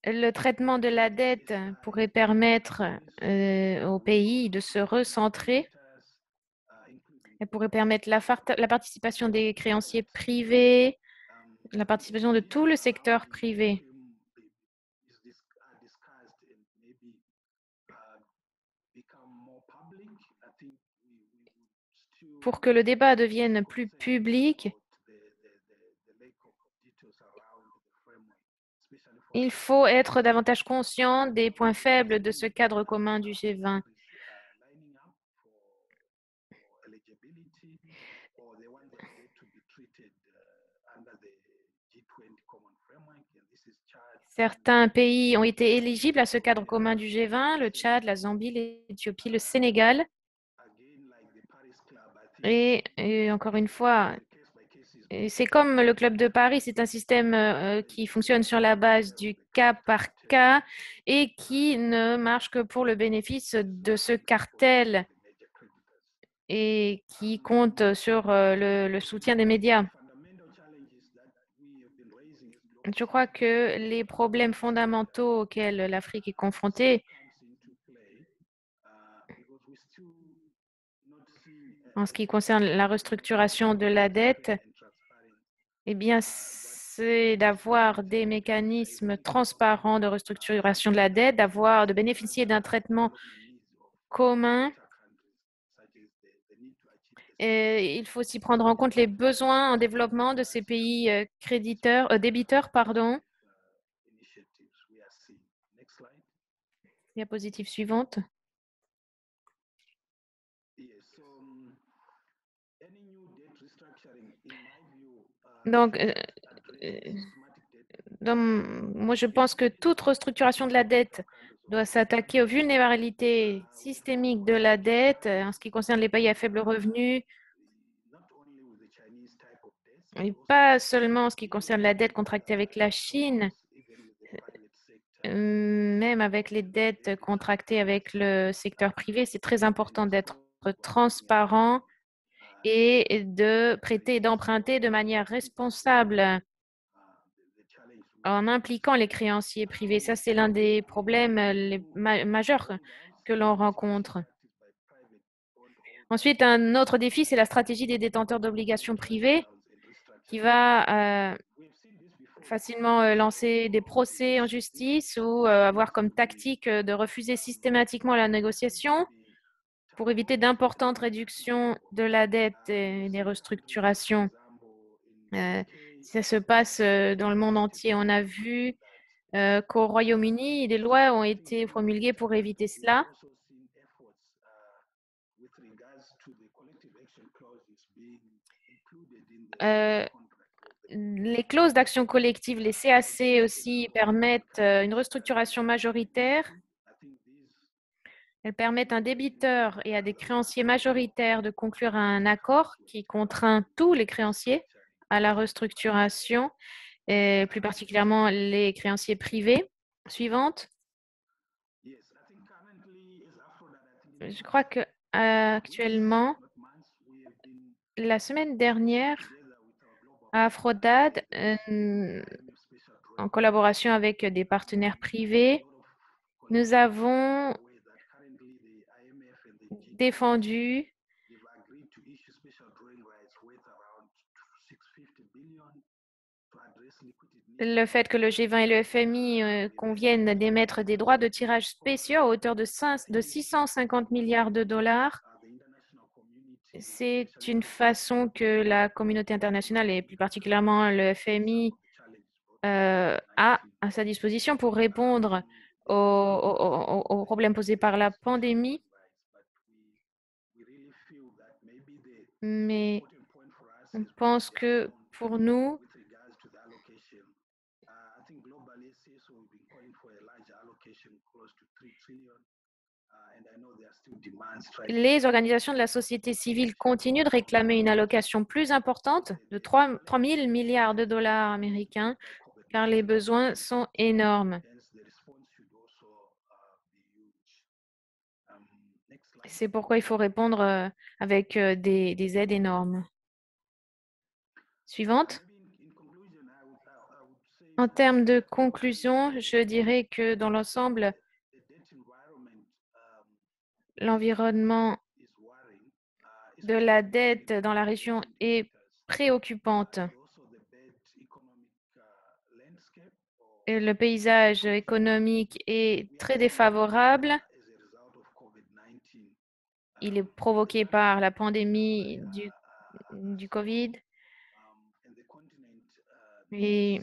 Le traitement de la dette pourrait permettre au pays de se recentrer et pourrait permettre la participation des créanciers privés, la participation de tout le secteur privé. Pour que le débat devienne plus public, il faut être davantage conscient des points faibles de ce cadre commun du G20. Certains pays ont été éligibles à ce cadre commun du G20, le Tchad, la Zambie, l'Éthiopie, le Sénégal. Et encore une fois, c'est comme le Club de Paris, c'est un système qui fonctionne sur la base du cas par cas et qui ne marche que pour le bénéfice de ce cartel et qui compte sur le soutien des médias. Je crois que les problèmes fondamentaux auxquels l'Afrique est confrontée en ce qui concerne la restructuration de la dette, eh bien, c'est d'avoir des mécanismes transparents de restructuration de la dette, de bénéficier d'un traitement commun. Et il faut aussi prendre en compte les besoins en développement de ces pays débiteurs, pardon. Diapositive suivante. Donc, moi, je pense que toute restructuration de la dette doit s'attaquer aux vulnérabilités systémiques de la dette en ce qui concerne les pays à faible revenu, et pas seulement en ce qui concerne la dette contractée avec la Chine, même avec les dettes contractées avec le secteur privé. C'est très important d'être transparent et de prêter et d'emprunter de manière responsable en impliquant les créanciers privés. Ça, c'est l'un des problèmes majeurs que l'on rencontre. Ensuite, un autre défi, c'est la stratégie des détenteurs d'obligations privées qui va facilement lancer des procès en justice ou avoir comme tactique de refuser systématiquement la négociation pour éviter d'importantes réductions de la dette et des restructurations. Ça se passe dans le monde entier. On a vu qu'au Royaume-Uni, des lois ont été promulguées pour éviter cela. Les clauses d'action collective, les CAC aussi, permettent une restructuration majoritaire. Elles permettent à un débiteur et à des créanciers majoritaires de conclure un accord qui contraint tous les créanciers à la restructuration, et plus particulièrement les créanciers privés. Suivante. Je crois que actuellement, la semaine dernière, à Aphrodite, en collaboration avec des partenaires privés, nous avons défendu le fait que le G20 et le FMI conviennent d'émettre des droits de tirage spéciaux à hauteur de 650 milliards de dollars. C'est une façon que la communauté internationale et plus particulièrement le FMI a à sa disposition pour répondre aux problèmes posés par la pandémie. Mais on pense que pour nous, les organisations de la société civile continuent de réclamer une allocation plus importante de 3 000 milliards de dollars américains car les besoins sont énormes. C'est pourquoi il faut répondre avec des aides énormes. Suivante. En termes de conclusion, je dirais que dans l'ensemble, l'environnement de la dette dans la région est préoccupante. Et le paysage économique est très défavorable. Il est provoqué par la pandémie du Covid. Et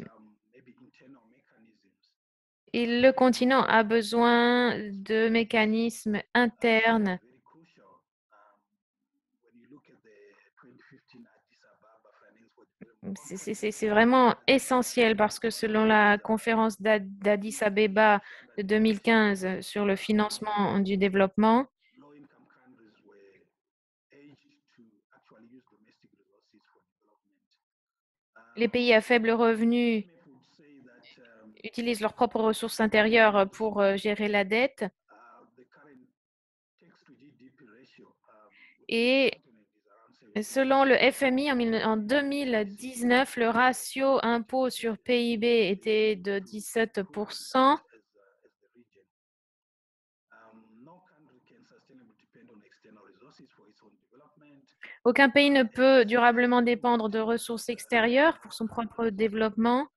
le continent a besoin de mécanismes internes. C'est vraiment essentiel parce que selon la conférence d'Addis Abeba de 2015 sur le financement du développement, les pays à faible revenu utilisent leurs propres ressources intérieures pour gérer la dette. Et selon le FMI, en 2019, le ratio impôt sur PIB était de 17%. Aucun pays ne peut durablement dépendre de ressources extérieures pour son propre développement.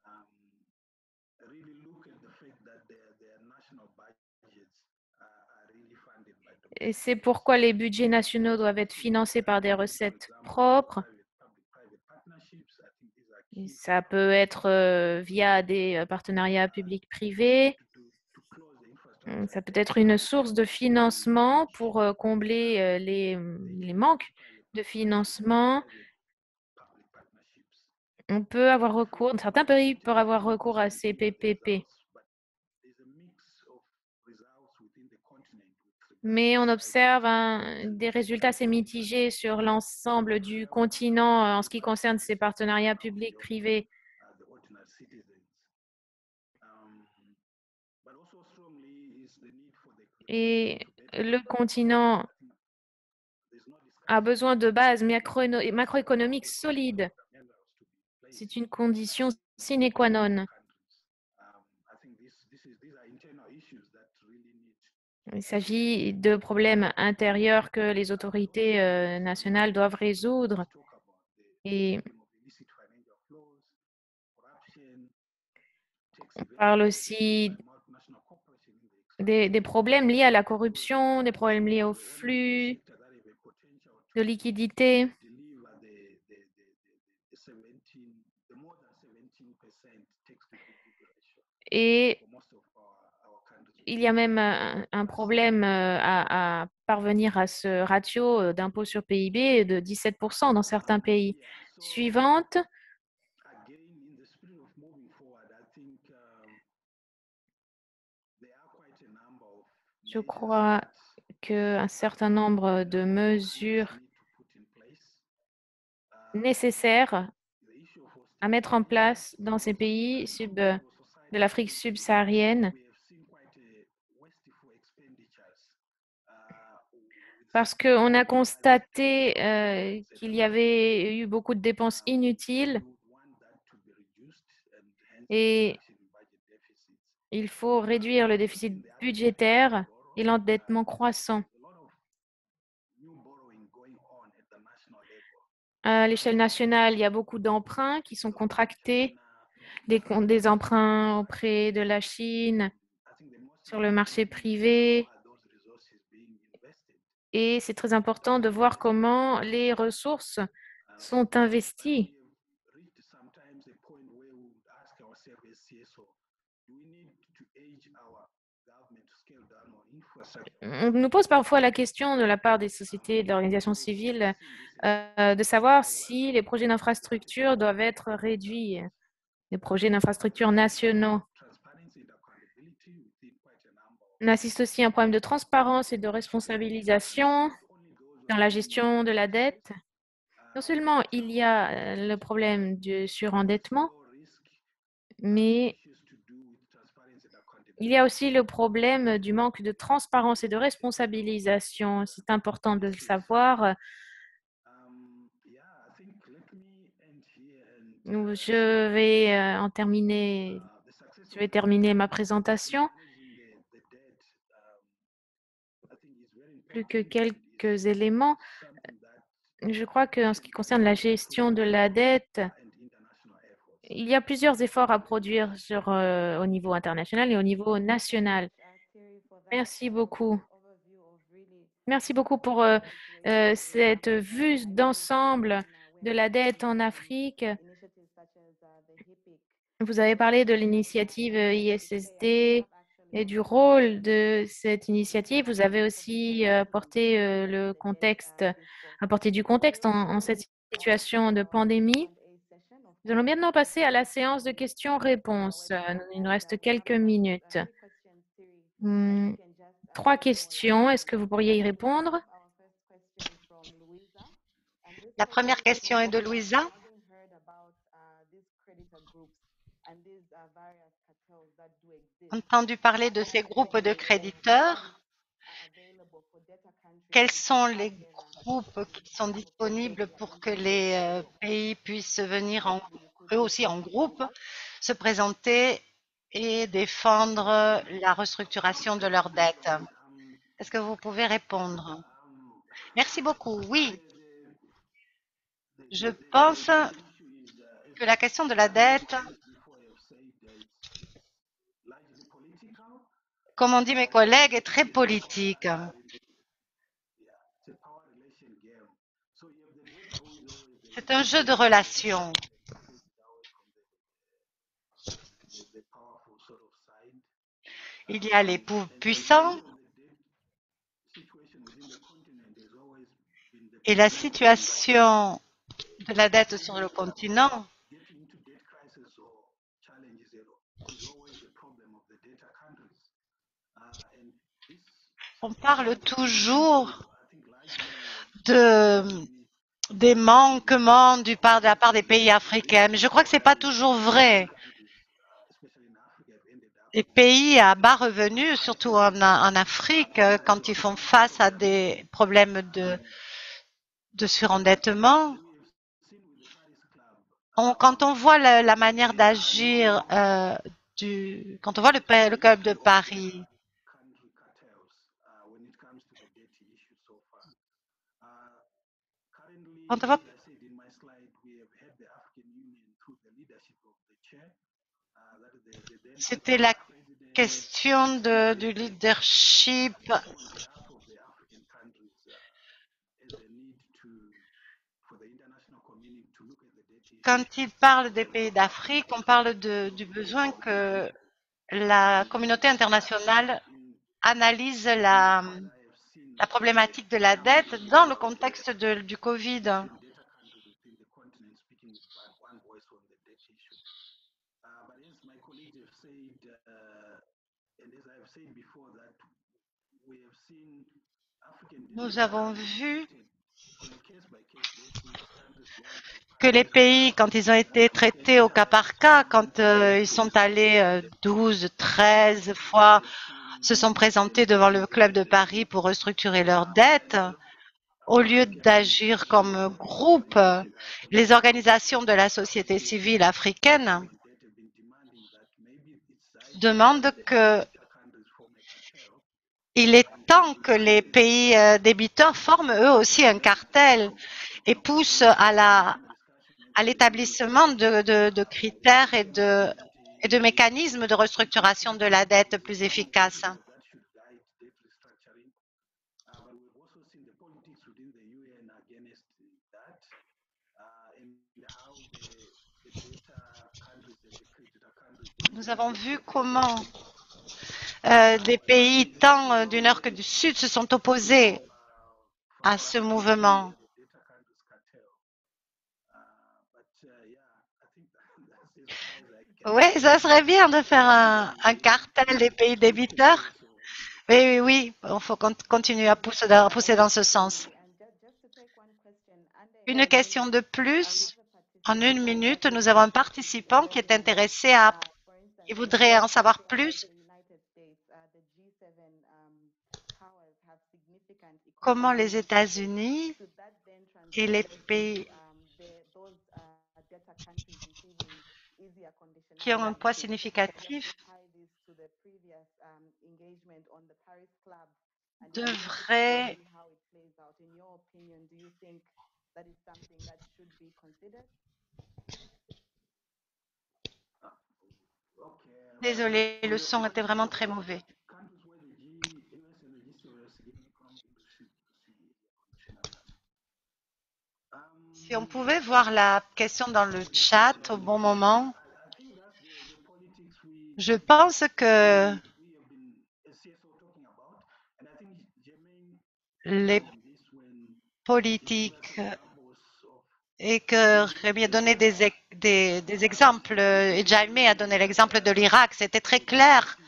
Et c'est pourquoi les budgets nationaux doivent être financés par des recettes propres. Ça peut être via des partenariats publics-privés. Ça peut être une source de financement pour combler les manques de financement. On peut avoir recours, certains pays peuvent avoir recours à ces PPP. Mais on observe des résultats assez mitigés sur l'ensemble du continent en ce qui concerne ces partenariats publics-privés. Et le continent a besoin de bases macroéconomiques solides. C'est une condition sine qua non. Il s'agit de problèmes intérieurs que les autorités nationales doivent résoudre. Et on parle aussi des problèmes liés à la corruption, des problèmes liés au flux de liquidités. Et il y a même un problème à parvenir à ce ratio d'impôt sur PIB de 17% dans certains pays. Suivante. Je crois qu'un certain nombre de mesures nécessaires à mettre en place dans ces pays de l'Afrique subsaharienne, parce qu'on a constaté qu'il y avait eu beaucoup de dépenses inutiles et il faut réduire le déficit budgétaire et l'endettement croissant. À l'échelle nationale, il y a beaucoup d'emprunts qui sont contractés, des emprunts auprès de la Chine, sur le marché privé. Et c'est très important de voir comment les ressources sont investies. On nous pose parfois la question de la part des sociétés et de l'organisation civile de savoir si les projets d'infrastructure doivent être réduits, les projets d'infrastructure nationaux. On assiste aussi à un problème de transparence et de responsabilisation dans la gestion de la dette. Non seulement il y a le problème du surendettement, mais il y a aussi le problème du manque de transparence et de responsabilisation. C'est important de le savoir. Je vais terminer ma présentation. Plus que quelques éléments. Je crois qu'en ce qui concerne la gestion de la dette, il y a plusieurs efforts à produire au niveau international et au niveau national. Merci beaucoup. Merci beaucoup pour cette vue d'ensemble de la dette en Afrique. Vous avez parlé de l'initiative ISSD et du rôle de cette initiative. Vous avez aussi apporté du contexte en cette situation de pandémie. Nous allons maintenant passer à la séance de questions-réponses. Il nous reste quelques minutes. 3 questions. Est-ce que vous pourriez y répondre? La première question est de Louisa. Entendu parler de ces groupes de créditeurs. Quels sont les groupes qui sont disponibles pour que les pays puissent venir eux aussi en groupe se présenter et défendre la restructuration de leurs dettes? Est-ce que vous pouvez répondre? Merci beaucoup. Oui, je pense que la question de la dette, comme ont dit mes collègues, est très politique. C'est un jeu de relations. Il y a les puissants et la situation de la dette sur le continent. On parle toujours des manquements de la part des pays africains, mais je crois que ce n'est pas toujours vrai. Les pays à bas revenus, surtout en Afrique, quand ils font face à des problèmes de surendettement, quand on voit la manière d'agir, quand on voit le club de Paris, quand on voit c'était la question du leadership. Quand il parle des pays d'Afrique, on parle du besoin que la communauté internationale analyse la problématique de la dette dans le contexte du Covid. Nous avons vu que les pays, quand ils ont été traités au cas par cas, quand ils sont allés 12, 13 fois, se sont présentés devant le Club de Paris pour restructurer leurs dettes, au lieu d'agir comme groupe, les organisations de la société civile africaine demandent qu'il est temps que les pays débiteurs forment eux aussi un cartel et poussent à l'établissement de critères et de mécanismes de restructuration de la dette plus efficaces. Nous avons vu comment des pays tant du Nord que du Sud se sont opposés à ce mouvement. Oui, ça serait bien de faire un cartel des pays débiteurs. Oui, oui, oui, il faut continuer à pousser dans ce sens. Une question de plus. En 1 minute, nous avons un participant qui est intéressé il voudrait en savoir plus. Comment les États-Unis et les pays qui ont un poids significatif devraient Désolé, le son était vraiment très mauvais. Si on pouvait voir la question dans le chat au bon moment, je pense que les politiques et que Rémi a donné des exemples et Jaime a donné l'exemple de l'Irak, c'était très clair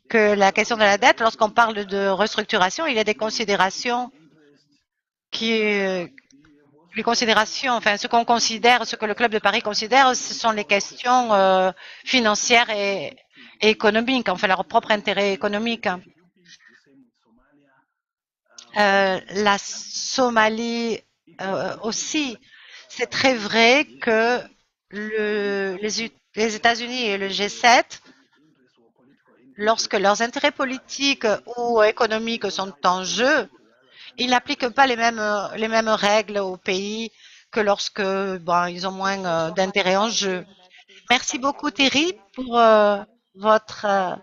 que la question de la dette, lorsqu'on parle de restructuration, il y a des considérations enfin ce qu'on considère, ce que le Club de Paris considère, ce sont les questions financières et économiques, enfin leur propre intérêt économique. La Somalie aussi. C'est très vrai que les États-Unis et le G7, lorsque leurs intérêts politiques ou économiques sont en jeu, ils n'appliquent pas les mêmes règles aux pays que lorsque ils ont moins d'intérêts en jeu. Merci beaucoup Thierry pour votre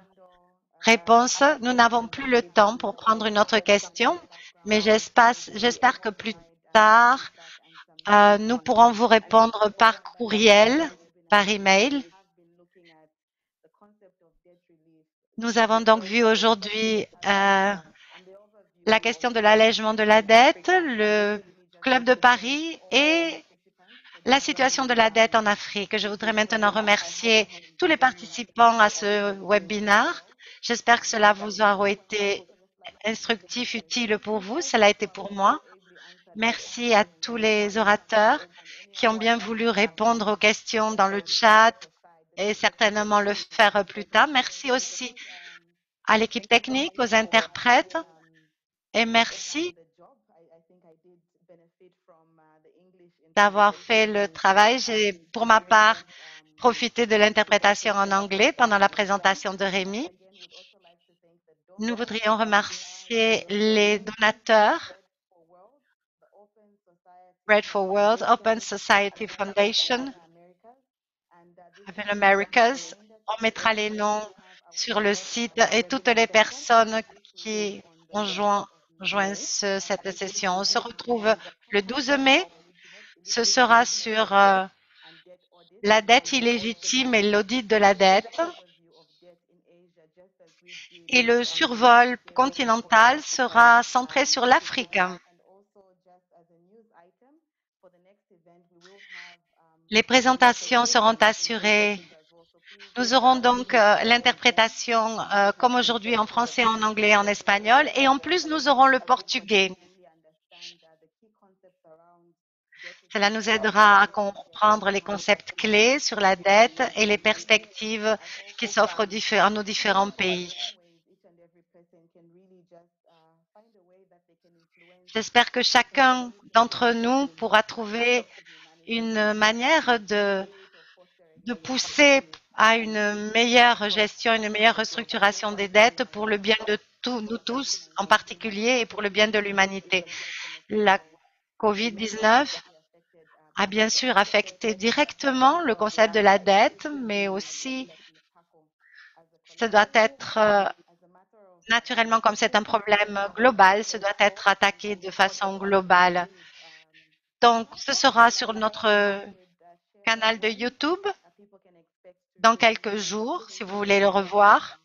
réponse. Nous n'avons plus le temps pour prendre une autre question, mais j'espère que plus tard, nous pourrons vous répondre par courriel, par email. Nous avons donc vu aujourd'hui la question de l'allègement de la dette, le Club de Paris et la situation de la dette en Afrique. Je voudrais maintenant remercier tous les participants à ce webinaire. J'espère que cela vous aura été instructif, utile pour vous. Cela a été pour moi. Merci à tous les orateurs qui ont bien voulu répondre aux questions dans le chat et certainement le faire plus tard. Merci aussi à l'équipe technique, aux interprètes et merci d'avoir fait le travail. J'ai, pour ma part, profité de l'interprétation en anglais pendant la présentation de Rémi. Nous voudrions remercier les donateurs, Bread for World, Open Society Foundation, Open Americas. On mettra les noms sur le site et toutes les personnes qui ont joint cette session. On se retrouve le 12 mai. Ce sera sur la dette illégitime et l'audit de la dette. et le survol continental sera centré sur l'Afrique. Les présentations seront assurées. Nous aurons donc l'interprétation comme aujourd'hui en français, en anglais, en espagnol et en plus nous aurons le portugais. Cela nous aidera à comprendre les concepts clés sur la dette et les perspectives qui s'offrent à nos différents pays. J'espère que chacun d'entre nous pourra trouver une manière de pousser à une meilleure gestion, une meilleure restructuration des dettes pour le bien de nous tous en particulier et pour le bien de l'humanité. La COVID-19 a bien sûr affecté directement le concept de la dette, mais aussi ça doit être naturellement, comme c'est un problème global, ça doit être attaqué de façon globale. Donc, ce sera sur notre canal de YouTube dans quelques jours, si vous voulez le revoir.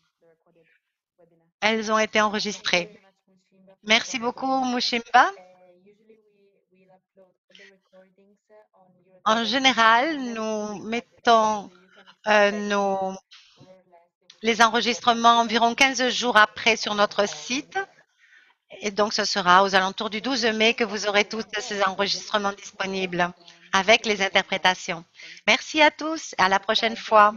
Elles ont été enregistrées. Merci beaucoup, Mushimba. En général, nous mettons les enregistrements environ 15 jours après sur notre site. Et donc, ce sera aux alentours du 12 mai que vous aurez tous ces enregistrements disponibles avec les interprétations. Merci à tous et à la prochaine fois.